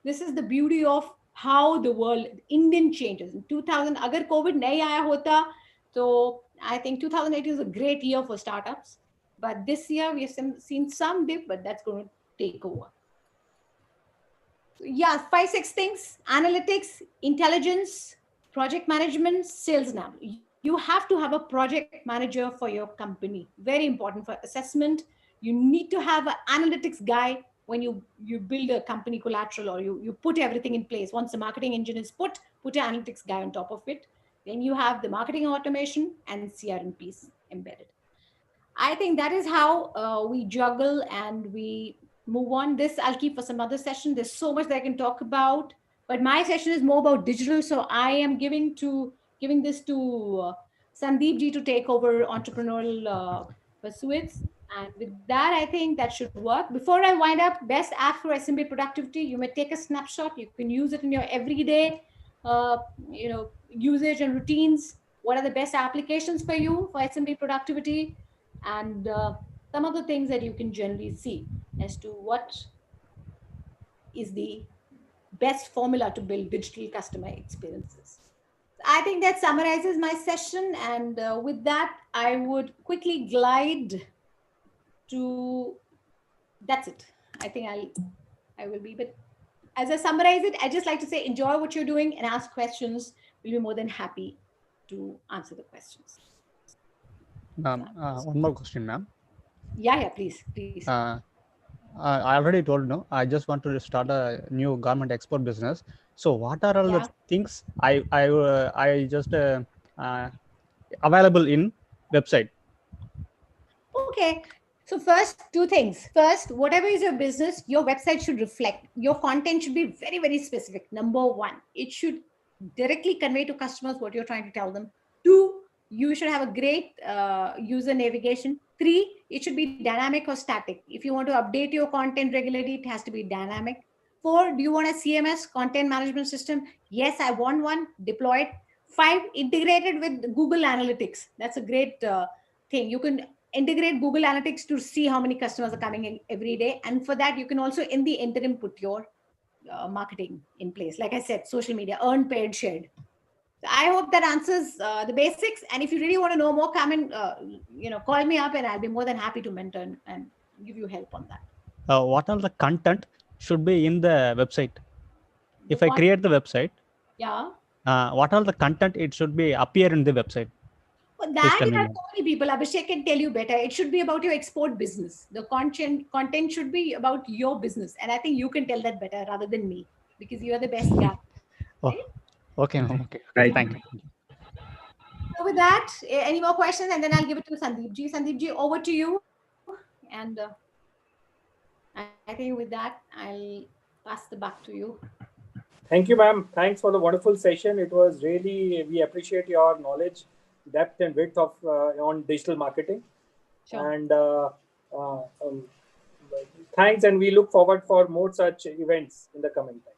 This is the beauty of how the world, Indian changes. In 2000, agar COVID nahi aaya hota, so I think 2018 is a great year for startups. But this year we have seen some dip, but that's going to take over. So yeah, 5, 6 things: analytics, intelligence, project management, sales. Now you have to have a project manager for your company. Very important for assessment. You need to have an analytics guy when you build a company collateral, or you put everything in place. Once the marketing engine is put an analytics guy on top of it. Then you have the marketing automation and CRM piece embedded. I think that is how we juggle and we move on. This I'll keep for some other session. There's so much that I can talk about, but my session is more about digital. So I am giving this to Sandeep ji to take over entrepreneurial pursuits. And with that, I think that should work. Before I wind up, best app for SMB productivity. You may take a snapshot. You can use it in your everyday, usage and routines. What are the best applications for you for SMB productivity? And some of the things that you can generally see as to what is the best formula to build digital customer experiences. I think that summarizes my session. And with that, I would quickly glide to, that's it. I think I will be, but as I summarize it, I just like to say, enjoy what you're doing and ask questions. We'll be more than happy to answer the questions. One more question, ma'am. Yeah, please. I already told, no, I just want to start a new garment export business. So what are all the things I just available in website? Okay. So first, two things. First, whatever is your business, your website should reflect. Your content should be very, very specific. Number one, it should directly convey to customers what you're trying to tell them. Two, you should have a great user navigation. Three, it should be dynamic or static. If you want to update your content regularly, it has to be dynamic. Four, do you want a CMS, content management system? Yes, I want one. Deploy it. Five, integrated with Google Analytics. That's a great thing. You can integrate Google Analytics to see how many customers are coming in every day. And for that, you can also, in the interim, put your marketing in place. Like I said, social media, earn, paid, shared. So I hope that answers the basics. And if you really want to know more, come and call me up, and I'll be more than happy to mentor and give you help on that. What are the content should be in the website? If I create the website, what are the content it should be appear in the website? But that you have so many people. Abhishek can tell you better. It should be about your export business. The content should be about your business, and I think you can tell that better rather than me, because you are the best guy. Oh, okay, okay. Right. Thank you. So with that, any more questions, and then I'll give it to Sandeep Ji. Sandeep Ji, over to you. And I think with that, I'll pass the back to you. Thank you, ma'am. Thanks for the wonderful session. It was really, we appreciate your knowledge, depth and width of on digital marketing. Sure. And thanks, and we look forward for more such events in the coming time.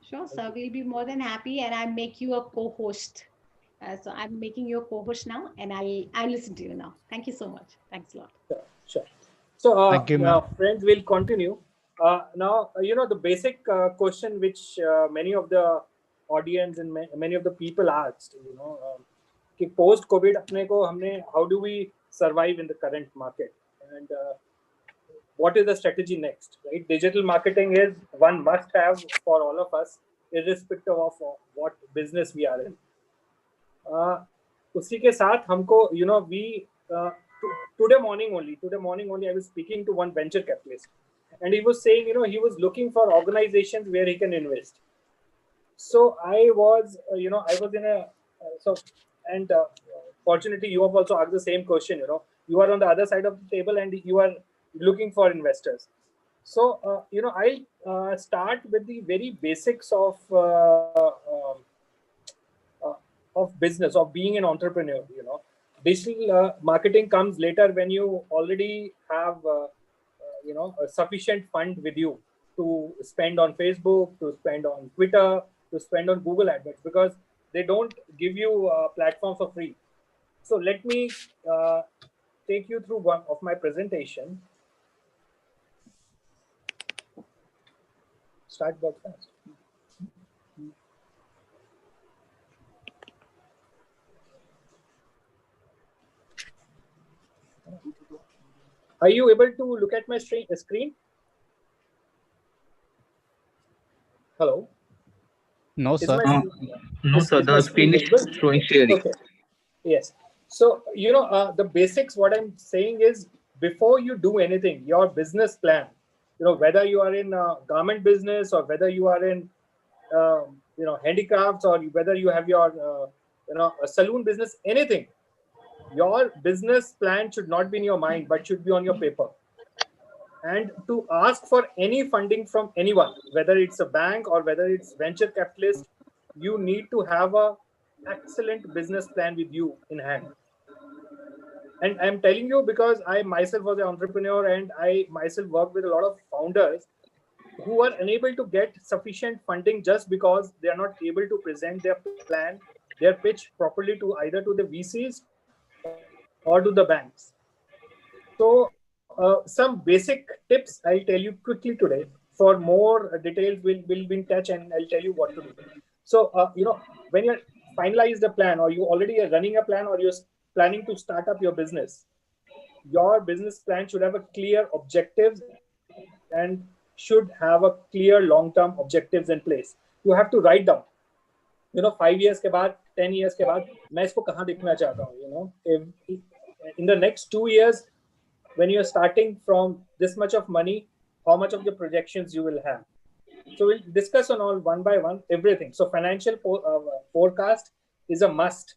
Sure, sir. We'll be more than happy, and I'll make you a co-host. So I'm making you a co-host now, and I'll listen to you now. Thank you so much. Thanks a lot. Sure. So, thank you, friends, we'll continue. Now, the basic question which many of the audience and many of the people asked, post COVID, how do we survive in the current market, and what is the strategy next? Right, digital marketing is one must-have for all of us, irrespective of what business we are in. उसी के साथ हमको, we today morning only I was speaking to one venture capitalist, and he was saying, he was looking for organizations where he can invest. So I was in a fortunately you have also asked the same question. You are on the other side of the table and you are looking for investors. So I'll start with the very basics of business, of being an entrepreneur. Digital marketing comes later when you already have a sufficient fund with you to spend on Facebook, to spend on Twitter, to spend on Google AdWords, because they don't give you platforms for free. So let me take you through one of my presentation. Start broadcast. Are you able to look at my screen? Hello? No, sir. No, sir. The screen is showing sharing. Okay. Yes. So, the basics, what I'm saying is, before you do anything, your business plan, whether you are in garment business or whether you are in, handicrafts, or whether you have your, a saloon business, anything, your business plan should not be in your mind, but should be on your paper. And to ask for any funding from anyone, whether it's a bank or whether it's venture capitalist, you need to have a excellent business plan with you in hand. And I'm telling you because I myself was an entrepreneur, and I myself worked with a lot of founders who are unable to get sufficient funding just because they are not able to present their plan, their pitch properly to either to the VCs or to the banks. So some basic tips I'll tell you quickly today. For more details, we'll be in touch, and I'll tell you what to do. So, when you finalize the plan, or you already are running a plan, or you're planning to start up your business, your business plan should have a clear objectives and should have a clear long-term objectives in place. You have to write down, 5 years के बाद, 10 years के बाद, मैं इसको कहाँ देखना चाहता हूँ, in the next 2 years, when you're starting from this much of money, how much of the projections you will have. So we'll discuss on all one by one everything. So financial forecast is a must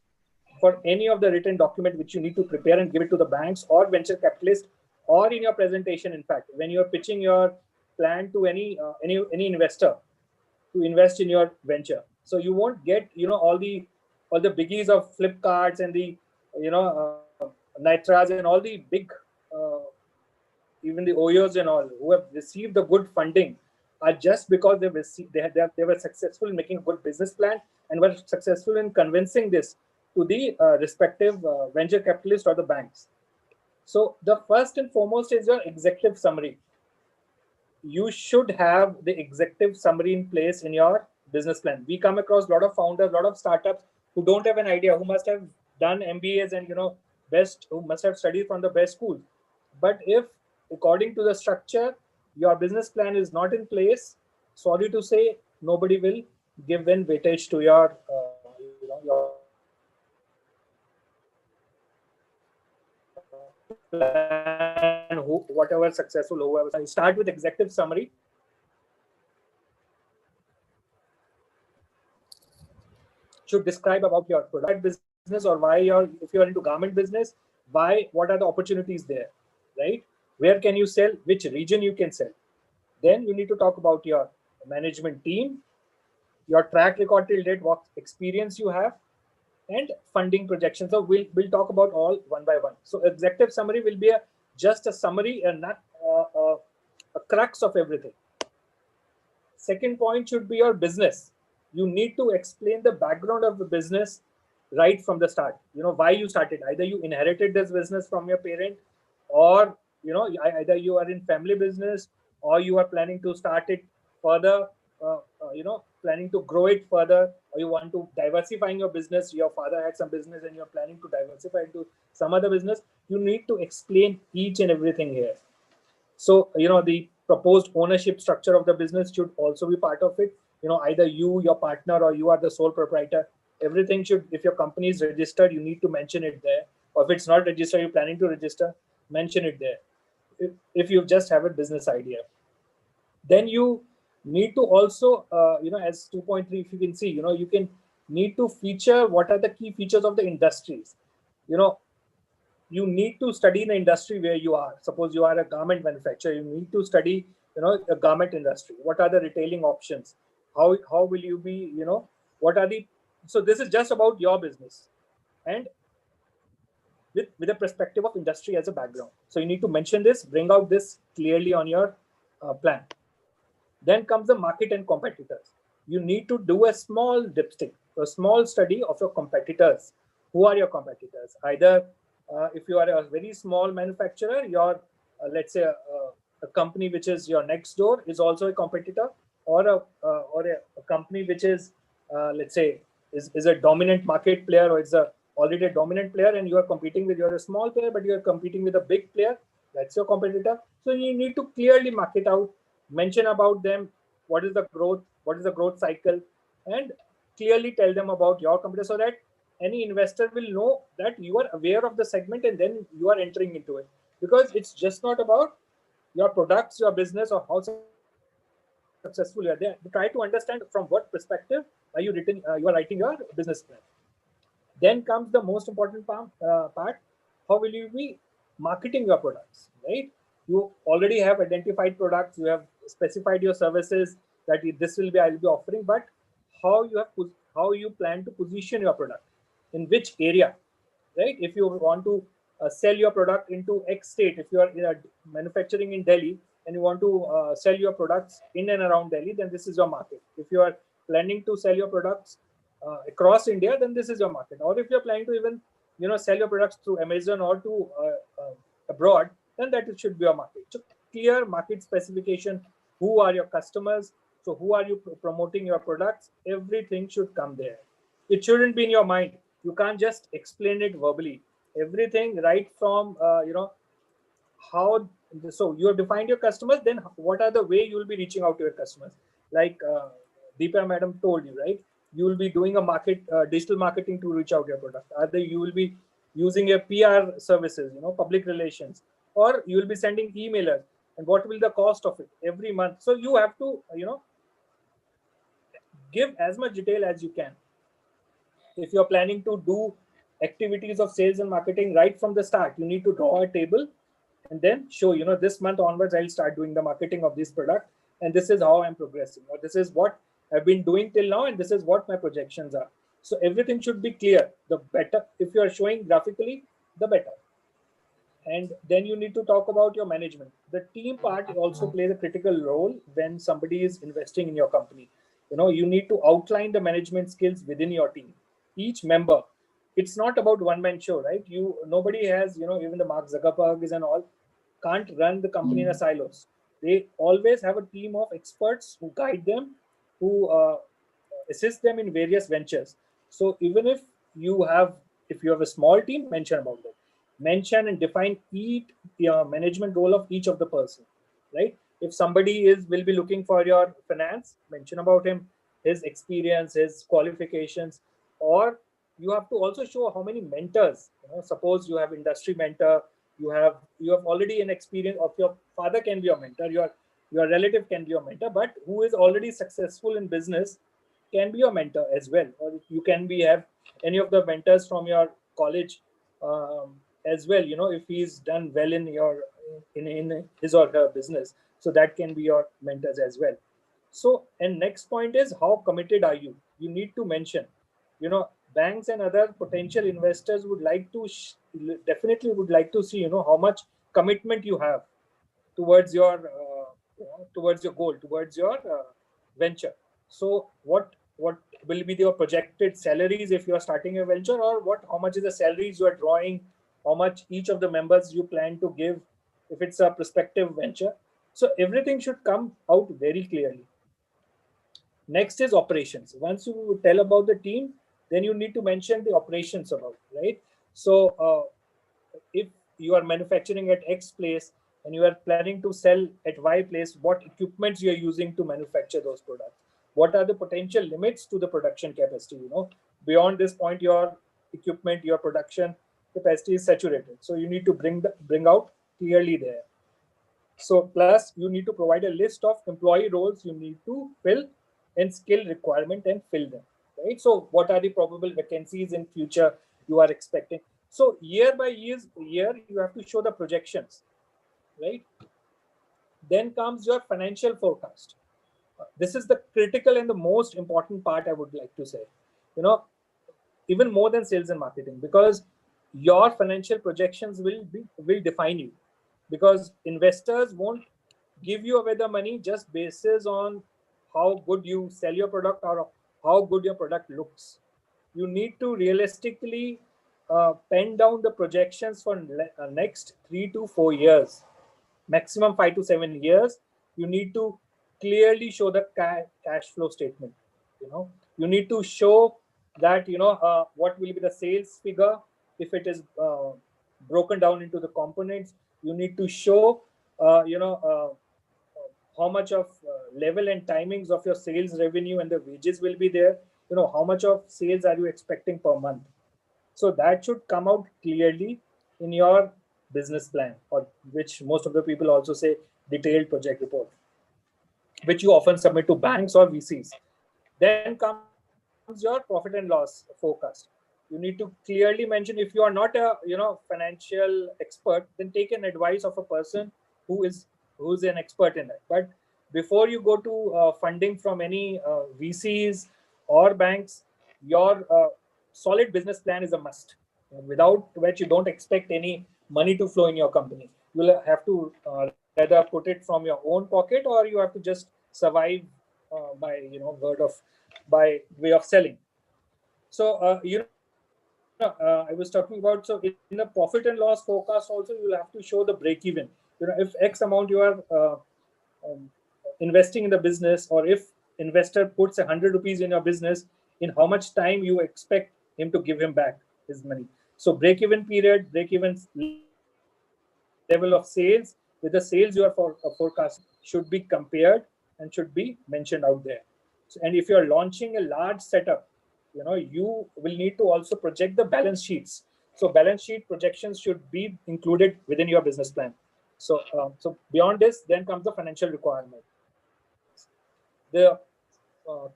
for any of the written document which you need to prepare and give it to the banks or venture capitalists, or in your presentation. In fact, when you're pitching your plan to any investor to invest in your venture, so you won't get all the biggies of Flipkarts and the Nitras and all the big even the OYOs and all who have received the good funding are just because they were successful in making a good business plan and were successful in convincing this to the respective venture capitalists or the banks. So the first and foremost is your executive summary. You should have the executive summary in place in your business plan. We come across a lot of founders, a lot of startups who don't have an idea, who must have done MBAs and who must have studied from the best schools. But if according to the structure your business plan is not in place, sorry to say, nobody will give in weightage to your plan, whatever successful, whoever. So start with executive summary. Should describe about your product business, or why if you're into garment business, what are the opportunities there, right? Where can you sell, which region you can sell. Then you need to talk about your management team, your track record till date, what experience you have, and funding projections. So we'll talk about all one by one. So executive summary will be just a summary and not a crux of everything. Second point should be your business. You need to explain the background of the business right from the start. Why you started. Either you inherited this business from your parent, or either you are in family business, or you are planning to start it further, planning to grow it further, or you want to diversifying your business. Your father had some business and you're planning to diversify into some other business. You need to explain each and everything here. So, the proposed ownership structure of the business should also be part of it. Either you, your partner, or you are the sole proprietor. Everything should, if your company is registered, you need to mention it there. Or if it's not registered, you're planning to register, mention it there. If you just have a business idea, then you need to also, as 2.3, if you can see, you can need to feature what are the key features of the industries. You need to study the industry where you are. Suppose you are a garment manufacturer, you need to study, a garment industry. What are the retailing options? How will you be, what are the, so this is just about your business and with a perspective of industry as a background. So you need to mention this, bring out this clearly on your plan. Then comes the market and competitors. You need to do a small dipstick, a small study of your competitors. Who are your competitors? Either if you are a very small manufacturer, your let's say a company which is your next door is also a competitor, or a company which is let's say is a dominant market player, or is already a dominant player, and you are competing with, you're a small player but you are competing with a big player. That's your competitor. So you need to clearly mark it out, mention about them, what is the growth cycle, and clearly tell them about your competitor, so that any investor will know that you are aware of the segment and then you are entering into it. Because it's just not about your products, your business, or how successful you are there. Try to understand from what perspective you are writing your business plan. Then comes the most important part. How will you be marketing your products, right? You already have identified products, you have specified your services, that this will be, I'll be offering, but how you plan to position your product, in which area, right? If you want to sell your product into X state, if you are manufacturing in Delhi and you want to sell your products in and around Delhi, then this is your market. If you are planning to sell your products across India, then this is your market. Or if you're planning to even sell your products through Amazon or to abroad, then that it should be your market. So clear market specification. Who are your customers? So who are you promoting your products? Everything should come there. It shouldn't be in your mind. You can't just explain it verbally. Everything right from how. So you have defined your customers. Then what are the way you will be reaching out to your customers? Like Deepa madam told you, right? You will be doing a digital marketing to reach out your product. Either you will be using your PR services, public relations, or you will be sending emailers. and what will the cost of it every month. So you have to, give as much detail as you can. If you're planning to do activities of sales and marketing right from the start, you need to draw a table and then show, this month onwards, I'll start doing the marketing of this product, and this is how I'm progressing, or this is what I've been doing till now, and this is what my projections are. So everything should be clear. The better, if you are showing graphically, the better. And then you need to talk about your management. The team part also plays a critical role when somebody is investing in your company. You need to outline the management skills within your team. Each member, it's not about one-man show, right? Nobody has, even the Mark Zuckerbergs and all can't run the company in a silos. They always have a team of experts who guide them, who assist them in various ventures. So even if you have a small team, mention about that. Mention and define each management role of each of the person, right? If somebody will be looking for your finance, mention about him, his experience, his qualifications, or you have to also show how many mentors. Suppose you have industry mentor, you have already an experience of your father can be your mentor, your relative can be your mentor, but who is already successful in business can be your mentor as well. Or you can have any of the mentors from your college as well, if he's done well in his or her business, so that can be your mentors as well. So, and next point is, how committed are you? You need to mention, banks and other potential investors would like to definitely would like to see, how much commitment you have towards your goal, towards your venture. So what will be your projected salaries if you are starting a venture, or how much is the salaries you are drawing, how much each of the members you plan to give if it's a prospective venture. So everything should come out very clearly. Next is operations. Once you tell about the team, then you need to mention the operations about, right? So if you are manufacturing at X place and you are planning to sell at Y place, what equipments you are using to manufacture those products? What are the potential limits to the production capacity? Beyond this point, your equipment, your production capacity is saturated. So you need to bring out clearly there. So plus you need to provide a list of employee roles you need to fill and skill requirement and fill them, right? So what are the probable vacancies in future you are expecting? So year by year, you have to show the projections, right? Then comes your financial forecast. This is the critical and the most important part, I would like to say, even more than sales and marketing, because your financial projections will define you, because investors won't give you away the money just basis on how good you sell your product or how good your product looks. You need to realistically pen down the projections for next 3 to 4 years, maximum 5 to 7 years. You need to clearly show the cash flow statement. You need to show that what will be the sales figure if it is broken down into the components. You need to show how much of level and timings of your sales revenue and the wages will be there. How much of sales are you expecting per month? So that should come out clearly in your business plan, or which most of the people also say detailed project report, which you often submit to banks or VCs. Then comes your profit and loss forecast. You need to clearly mention, if you are not a financial expert, then take an advice of a person who's an expert in it. But before you go to funding from any VCs or banks, your solid business plan is a must, without which you don't expect any money to flow in your company. You'll have to rather put it from your own pocket, or you have to just survive by by way of selling. So I was talking about, so in the profit and loss forecast also, you'll have to show the break even. If X amount you are investing in the business, or if investor puts 100 rupees in your business, in how much time you expect him to give him back his money. So break even period, break even level of sales with the sales you are forecasting should be compared and should be mentioned out there. So, and if you're launching a large setup, you will need to also project the balance sheets. So balance sheet projections should be included within your business plan. So beyond this, then comes the financial requirement. The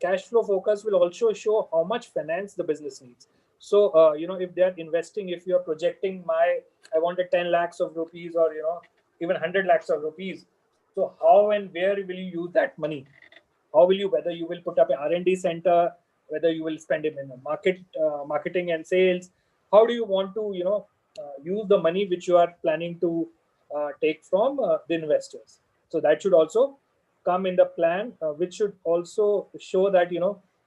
cash flow focus will also show how much finance the business needs. So if they are investing, if you are projecting, I wanted 10 lakhs of rupees, or even 100 lakhs of rupees. So how and where will you use that money? How will you, whether you will put up an R&D center, whether you will spend it in marketing and sales? How do you want to use the money which you are planning to take from the investors? So that should also come in the plan, which should also show that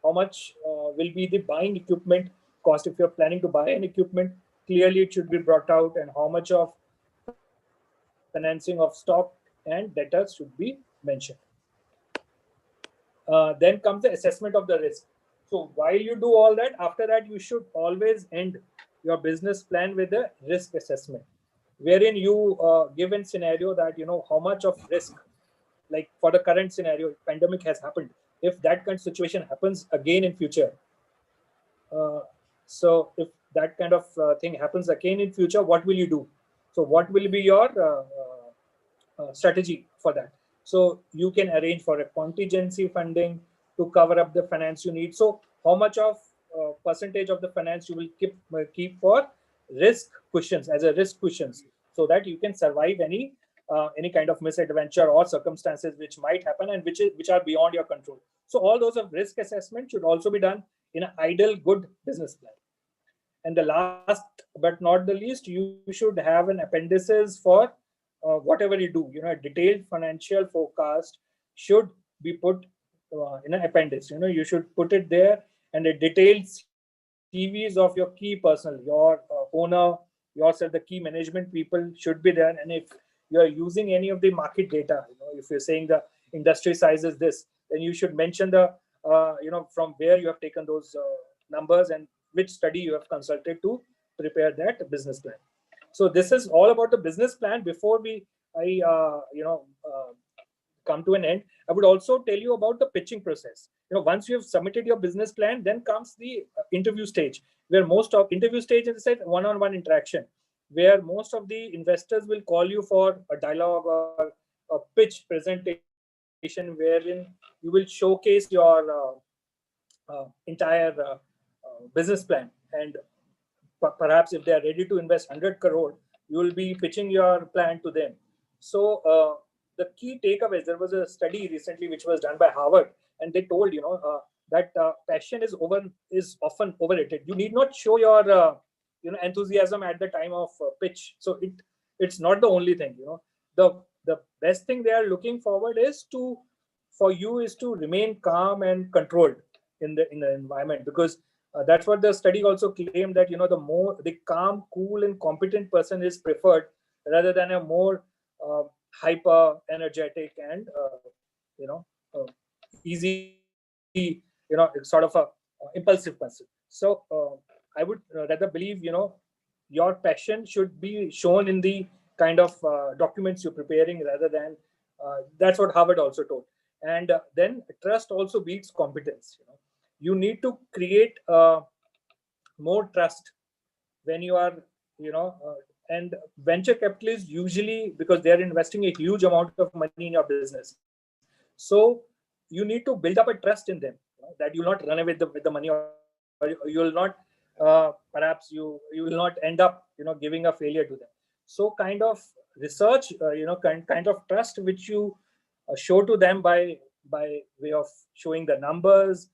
how much will be the buying equipment cost. If you're planning to buy an equipment, clearly it should be brought out, and how much of financing of stock and debtors should be mentioned. Then comes the assessment of the risk. So while you do all that, after that you should always end your business plan with a risk assessment, wherein you give a scenario that how much of risk, like for the current scenario, pandemic has happened. If that kind of situation happens again in future, so if that kind of thing happens again in future, what will you do? So what will be your strategy for that? So you can arrange for a contingency funding to cover up the finance you need. So how much of percentage of the finance you will keep for risk cushions, as a risk cushions, so that you can survive any kind of misadventure or circumstances which might happen and which are beyond your control. So all those of risk assessment should also be done in an ideal good business plan. And the last but not the least, you should have an appendices for whatever you do. A detailed financial forecast should be put in an appendix. You should put it there, and a detailed CVs of your key personnel, your owner, yourself, the key management people should be there. And if you are using any of the market data, if you're saying the industry size is this, then you should mention the from where you have taken those numbers and which study you have consulted to prepare that business plan. So this is all about the business plan. Before I come to an end, I would also tell you about the pitching process. Once you have submitted your business plan, then comes the interview stage, where most of interview stage is a one-on-one interaction, where most of the investors will call you for a dialogue or a pitch presentation, wherein you will showcase your entire business plan. And perhaps if they are ready to invest 100 crore, you will be pitching your plan to them. So the key takeaways, there was a study recently which was done by Harvard, and they told that passion is often overrated. You need not show your enthusiasm at the time of pitch. So it's not the only thing. The best thing they are looking forward is for you is to remain calm and controlled in the environment, because that's what the study also claimed, that the calm, cool, and competent person is preferred rather than a more hyper energetic and easy sort of a impulsive person. So I would rather believe your passion should be shown in the kind of documents you're preparing, rather than that's what Harvard also told. And then trust also beats competence. You need to create more trust when you are and venture capitalists usually, because they are investing a huge amount of money in your business, so you need to build up a trust in them, that you will not run away with the money, or you will not perhaps you will not end up giving a failure to them. So kind of research, kind of trust which you show to them by way of showing the numbers.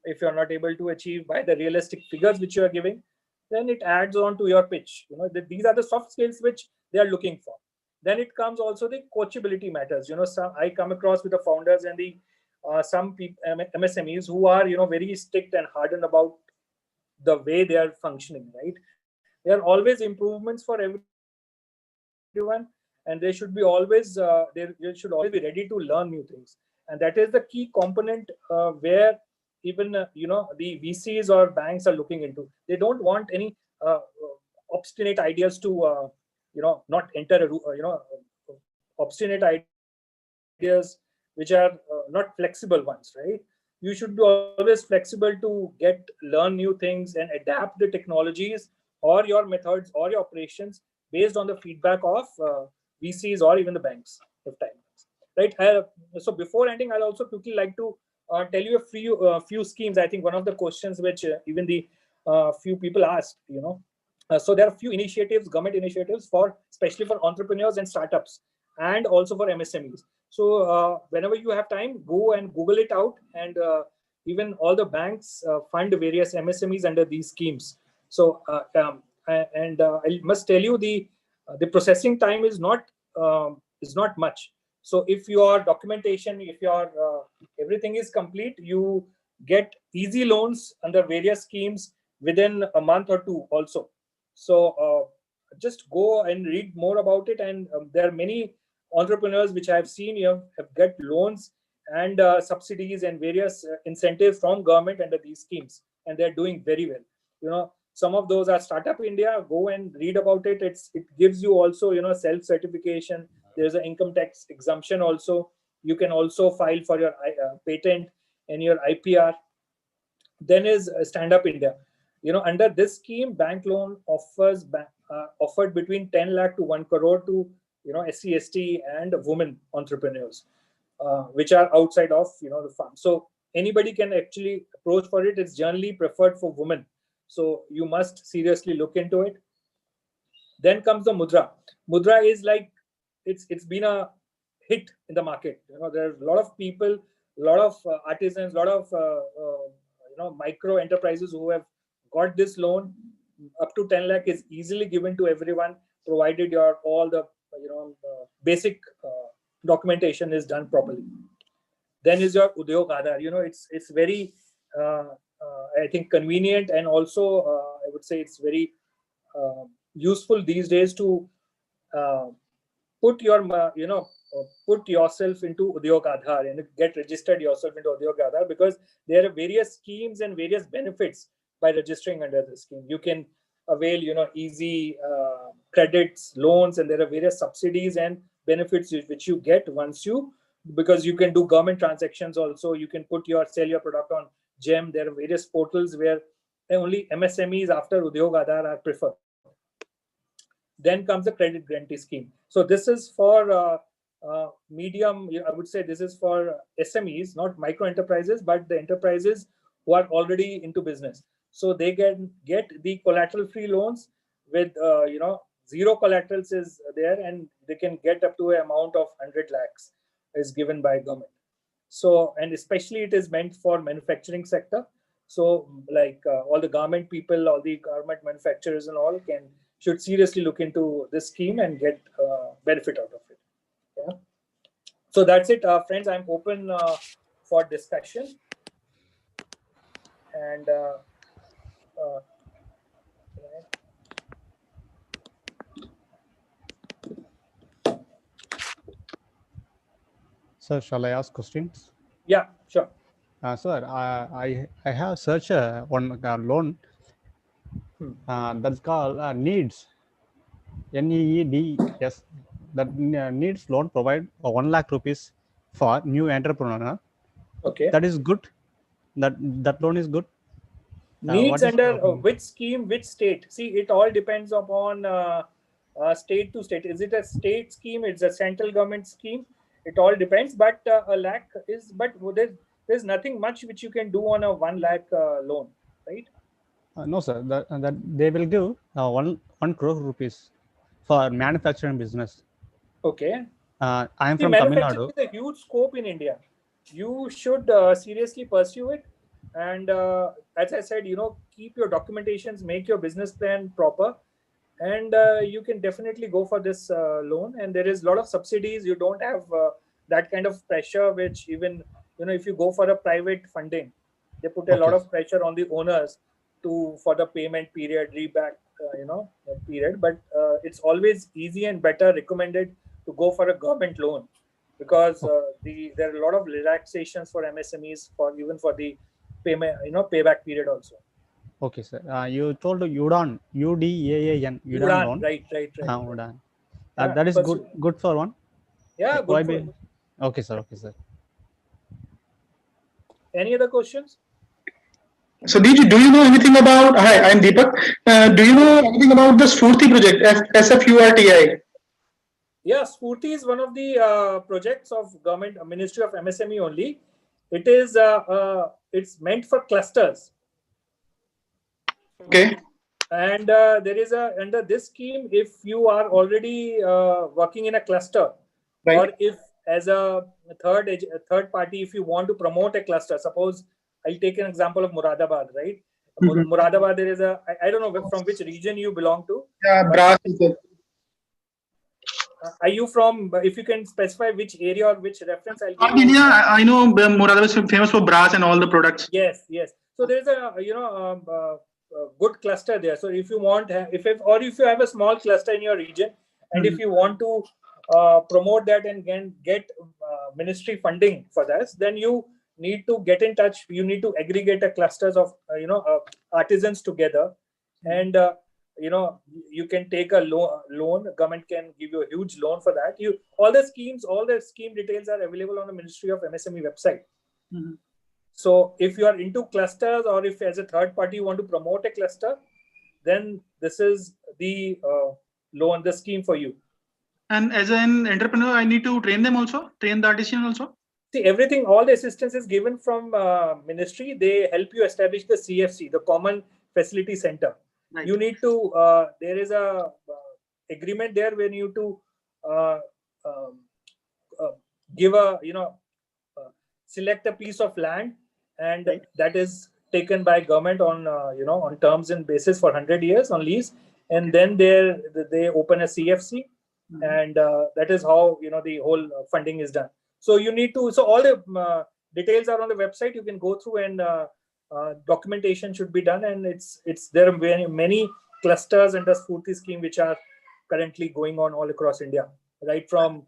If you're not able to achieve by the realistic figures which you are giving, then it adds on to your pitch. These are the soft skills which they are looking for. Then it comes also the coachability matters. I come across with the founders and the some MSMEs who are very strict and hardened about the way they are functioning. Right? There are always improvements for everyone, and they should be always they should always be ready to learn new things. And that is the key component where even the VCs or banks are looking into. They don't want any obstinate ideas to not enter obstinate ideas which are not flexible ones, right? You should be always flexible to learn new things and adapt the technologies or your methods or your operations based on the feedback of VCs or even the banks if time comes, right? So before ending, I'll also quickly like to tell you a few schemes. I think one of the questions which even the few people asked, so there are a few initiatives, government initiatives for, especially for entrepreneurs and startups, and also for MSMEs. So whenever you have time, go and Google it out, and even all the banks fund various MSMEs under these schemes. So I must tell you, the processing time is not much. So if your documentation, if your everything is complete, you get easy loans under various schemes within a month or two also. So just go and read more about it. And there are many entrepreneurs which I have seen have get loans and subsidies and various incentives from government under these schemes, and they're doing very well. Some of those are Startup India. Go and read about it. It gives you also self certification. There's an income tax exemption also. You can also file for your patent and your IPR. Then is Stand Up India. Under this scheme, bank loan offers offered between 10 lakh to 1 crore to SC, ST and women entrepreneurs, which are outside of the farm. So anybody can actually approach for it. It's generally preferred for women. So you must seriously look into it. Then comes the Mudra. Mudra is like, it's been a hit in the market. There are a lot of people, a lot of artisans, a lot of micro enterprises who have got this loan. Up to 10 lakh is easily given to everyone, provided all the basic documentation is done properly. Then is your Udyog Aadhar. It's very I think convenient, and also I would say it's very useful these days to put yourself into Udyog Aadhar and get registered yourself into Udyog Aadhar, because there are various schemes and various benefits by registering under the scheme. You can avail easy credits, loans, and there are various subsidies and benefits which you get because you can do government transactions also. You can sell your product on GEM. There are various portals where only MSMEs after Udyog Aadhar are preferred. Then comes the credit guarantee scheme. So this is for medium, I would say this is for SMEs, not micro enterprises, but the enterprises who are already into business. So they can get the collateral-free loans with, zero collaterals is there, and they can get up to an amount of 100 lakhs is given by government. So, and especially it is meant for manufacturing sector. So like all the garment people, all the garment manufacturers and all should seriously look into this scheme and get benefit out of it. Yeah. So that's it, friends. I'm open for discussion. And Sir, shall I ask questions? Yeah, sure. Sir, I have searched one loan that's called NEEDS. NEEDS. That NEEDS loan provide 1 lakh rupees for new entrepreneur. Okay. That is good. That loan is good. Needs under which scheme, which state? See, it all depends upon state to state. Is it a state scheme? It's a central government scheme. It all depends. But a lakh is, but there's nothing much which you can do on a 1 lakh loan, right? No, sir. That they will give 1 crore rupees for manufacturing business. Okay. I am from Tamil Nadu. It's a huge scope in India. You should seriously pursue it. And as I said, keep your documentations, make your business plan proper, and you can definitely go for this loan. And there is a lot of subsidies. You don't have that kind of pressure, which even, if you go for a private funding, they put a lot of pressure on the owners for the payment period, reback, period. But it's always easy and better recommended to go for a government loan, because there are a lot of relaxations for MSMEs even for the payment, payback period also. Okay, sir. You told UDAN, UDAAN, UDAN loan. Right. UDAN. That is good for one. Yeah, good. For okay, sir. Any other questions? So, DG, do you know anything about? Hi, I'm Deepak. Do you know anything about the Sfurti project, SFURTI? Yeah, Spurti is one of the projects of government Ministry of MSME only. It is it's meant for clusters. Okay. And there is under this scheme, if you are already working in a cluster, Right. or if as a third party, if you want to promote a cluster, suppose I'll take an example of Muradabad, right? Muradabad, there is I don't know from which region you belong to. Yeah, brass. Are you from? If you can specify which area or which reference, I'll give In India, I know Muradabad is famous for brass and all the products. Yes, yes. So there is a good cluster there. So if you want, if you have a small cluster in your region, and if you want to promote that and get ministry funding for this, then you need to get in touch. You need to aggregate a clusters of artisans together, and you can take a loan. Government can give you a huge loan for that. All the scheme details are available on the Ministry of MSME website. So if you are into clusters, or if as a third party you want to promote a cluster, then this is the loan, the scheme for you. And as an entrepreneur, I need to train them also, train the artisan also. See, everything, all the assistance is given from ministry. They help you establish the CFC, the Common Facility Center. Right. You need to, there is a agreement there when you to give a, select a piece of land, and that is taken by government on, on terms and basis for 100 years on lease. And then they open a CFC, and that is how, the whole funding is done. So you need to, so all the details are on the website. You can go through, and documentation should be done. And there are many clusters under Spurti scheme which are currently going on all across India, right from,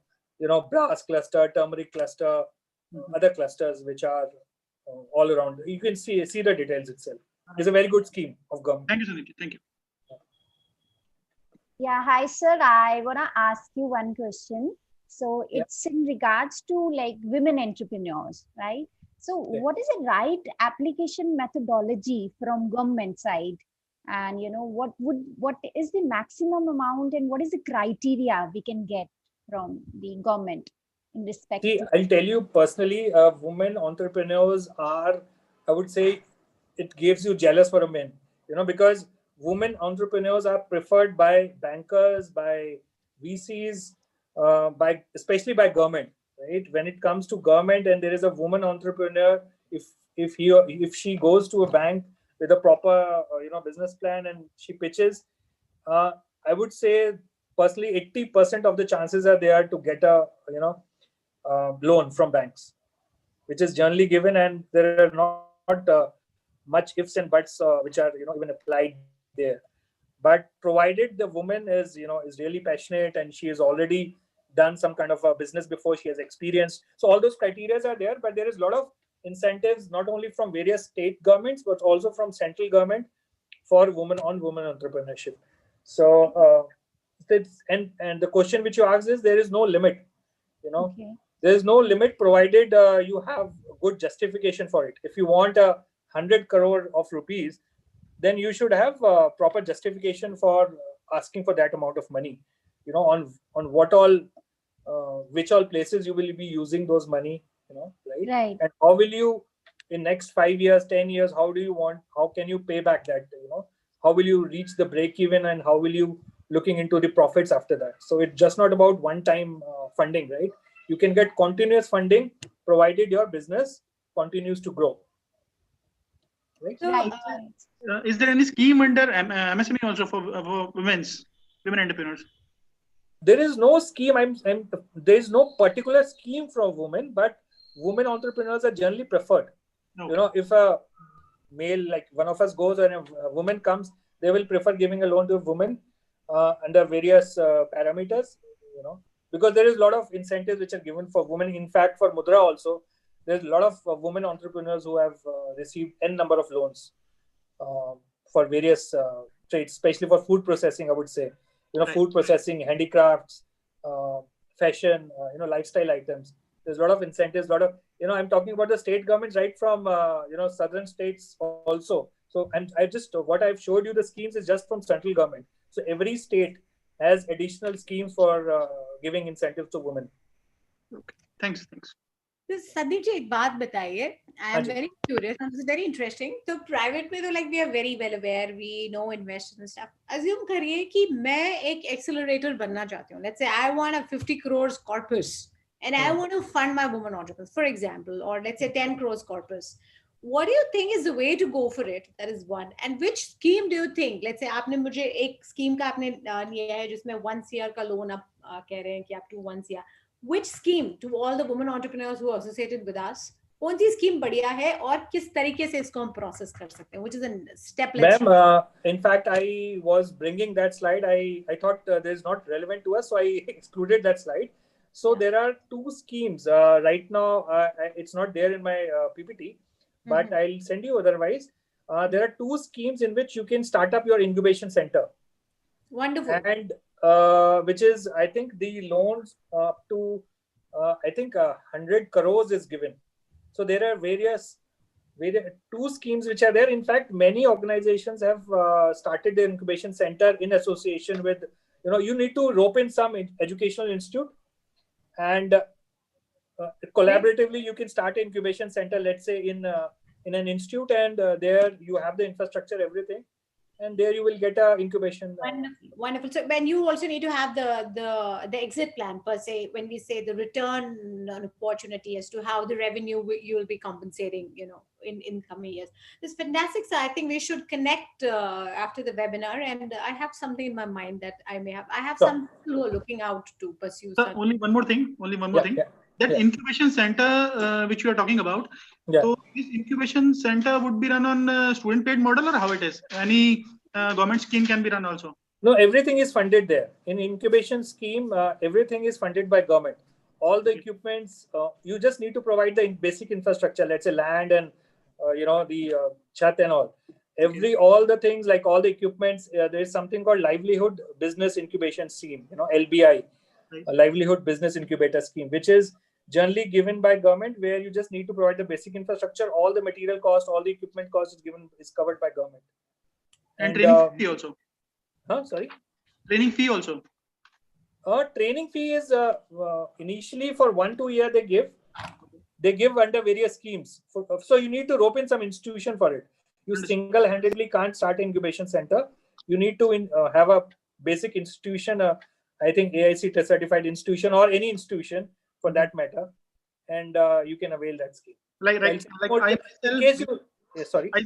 brass cluster, turmeric cluster, other clusters which are all around. You can see the details itself. It's a very good scheme of government. Thank you, Sandeep. Thank you. Yeah, hi sir. I want to ask you one question. So it's in regards to like women entrepreneurs, right? So what is the right application methodology from government side? And what is the maximum amount, and what is the criteria we can get from the government in respect? See, I'll tell you personally, women entrepreneurs are, I would say, it gives you jealous for a man, because women entrepreneurs are preferred by bankers, by VCs, especially by government, right? When it comes to government and there is a woman entrepreneur, if she goes to a bank with a proper business plan and she pitches, I would say personally 80% of the chances are there to get a loan from banks, which is generally given, and there are not much ifs and buts which are even applied there. But provided the woman is really passionate and she has already done some kind of a business before, she has experience. So all those criteria are there, but there is a lot of incentives not only from various state governments but also from central government for women entrepreneurship. So and the question which you asked is, there is no limit. There is no limit provided you have good justification for it. If you want 100 crore of rupees, then you should have proper justification for asking for that amount of money. On what all, which all places you will be using those money, right? And how will you, in next 5 years, 10 years, how can you pay back that? How will you reach the break even, and how will you looking into the profits after that? So it's just not about one-time funding, right? You can get continuous funding provided your business continues to grow. Right? So, is there any scheme under MSME also for women entrepreneurs? There is no scheme. There is no particular scheme for women, but women entrepreneurs are generally preferred. Okay. If a male, like one of us goes and a woman comes, they will prefer giving a loan to a woman under various parameters. Because there is a lot of incentives which are given for women. In fact, for Mudra also, there's a lot of women entrepreneurs who have received N number of loans for various trades, especially for food processing, I would say. Food processing, handicrafts, fashion, lifestyle items. There's a lot of incentives, I'm talking about the state governments, right from, southern states also. So, and what I've showed you, the schemes is just from central government. So every state as additional schemes for giving incentives to women. Okay. Thanks. Sandeep ji एक बात बताइए. I am very curious. This is very interesting. तो private में तो like we are very well aware, we know investors and stuff. Assume करिए कि मैं एक accelerator बनना चाहती हूँ. Let's say I want a 50 crores corpus and I want to fund my women entrepreneurs, for example, or let's say 10 crores corpus. What do you think is the way to go for it? That is one. And which scheme do you think? Let's say आपने मुझे एक scheme का आपने लिया है जिसमें 1 CR का loan आप कह रहे हैं कि up to 1 CR. Which scheme to all the women entrepreneurs who are associated with us? कौन सी scheme बढ़िया है और किस तरीके से इसको हम process कर सकते हैं? Which is a step. Ma'am, in fact, I was bringing that slide. I thought that is not relevant to us, so I excluded that slide. So there are 2 schemes right now. It's not there in my PPT, but I'll send you otherwise. There are 2 schemes in which you can start up your incubation center. Wonderful. And which is, I think, the loans up to I think 100 crores is given. So there are various 2 schemes which are there. In fact, many organizations have started their incubation center in association with, you need to rope in some educational institute, and collaboratively you can start an incubation center, let's say in an institute, and there you have the infrastructure, everything, and there you will get a incubation. Wonderful. So when you also need to have the exit plan per se, when we say the return on opportunity as to how the revenue you will be compensating, in coming years. This is fantastic. So I think we should connect after the webinar, and I have something in my mind that I have some people who are looking out to pursue. So only one more thing. That incubation center which you are talking about. So this incubation center would be run on student paid model, or how it is? Any government scheme can be run also? No, everything is funded there. In incubation scheme, everything is funded by government. All the equipments, you just need to provide the basic infrastructure, let's say land and the chat and all. All the things, like all the equipments, there is something called livelihood business incubation scheme, LBI, a livelihood business incubator scheme, which is generally given by government, where you just need to provide the basic infrastructure. All the material cost, all the equipment cost is covered by government. And training fee also. Sorry? Training fee also. Training fee is initially for 1-2 year they give under various schemes. So you need to rope in some institution for it. You single-handedly can't start an incubation center. You need to have a basic institution, I think AIC certified institution, or any institution for that matter, and you can avail that scheme. I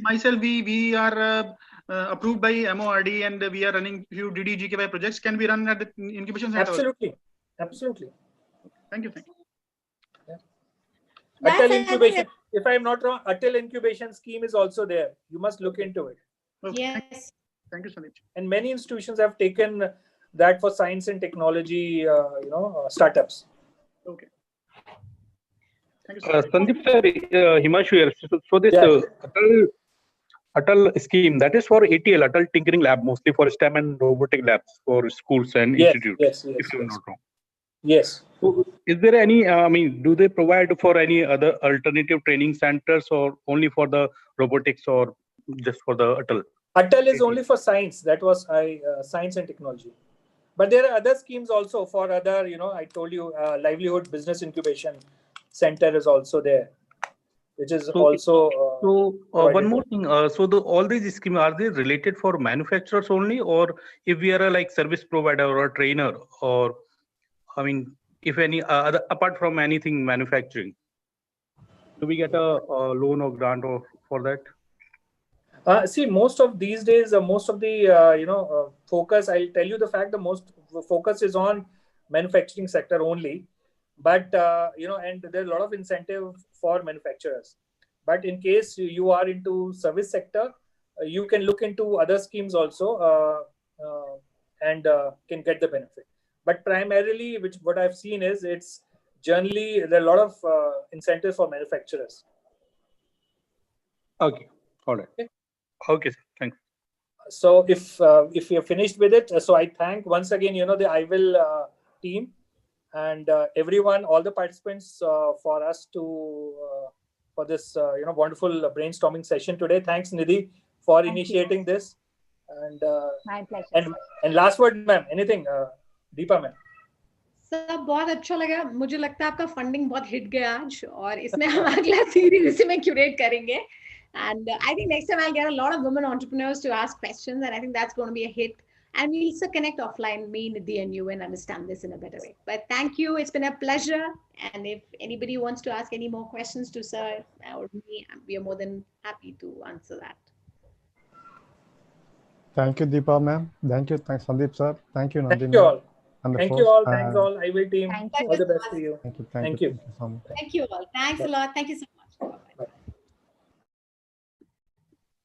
myself, we are approved by MORD, and we are running few DDGKY projects. Can we run at the incubation center? Absolutely. Thank you. Atal incubation. If I am not wrong, Atal incubation scheme is also there. You must look into it. Yes. Thank you, Sandeep. And many institutions have taken that for science and technology, startups. Okay. Thank you, Sandeep sir, Himanshu here. So this Atal scheme, that is for ATL, Atal Tinkering Lab, mostly for STEM and robotic labs for schools and institutes. Yes, if I'm not wrong. Yes. So is there any, do they provide for any other alternative training centers, or only for the robotics, or just for the Atal? Atal is only for science. That was science and technology. But there are other schemes also for other, I told you, livelihood business incubation center is also there, which is also. One more thing. All these schemes, are they related for manufacturers only, or if we are a service provider or a trainer, or if any other, apart from anything manufacturing, do we get a loan or grant for that? See, most of these days, most of the focus, I'll tell you the fact, the most focus is on manufacturing sector only. But and there's a lot of incentive for manufacturers. But in case you are into service sector, you can look into other schemes also and can get the benefit. But primarily, what I've seen is it's generally there are a lot of incentives for manufacturers. Okay. All right. Okay, sir. Thanks. So if you're finished with it, so I thank once again, the IWIL team and everyone, all the participants for us to for this wonderful brainstorming session today. Thanks, Nidhi, for initiating this. And My pleasure. and last word, ma'am. Anything, Deepa ma'am? सब बहुत अच्छा लगा. मुझे लगता है आपका funding बहुत hit गया आज और इसमें हम अगला सीरीज इसी में क्यूरेट करेंगे. And I think next time I'll get a lot of women entrepreneurs to ask questions, and I think that's going to be a hit. And we'll also connect offline, me, Nidhi, and you, and understand this in a better way. But thank you. It's been a pleasure. And if anybody wants to ask any more questions to Sir or me, we are more than happy to answer that. Thank you, Deepa ma'am. Thank you. Thanks, Sandeep sir. Thank you, Nandini. Thank you all. And Thank you all. Thanks all. IB team. Thank All the best to you. Thank you. Thank you. Thank you so much. Thank you all. Thanks a lot. Thank you so much.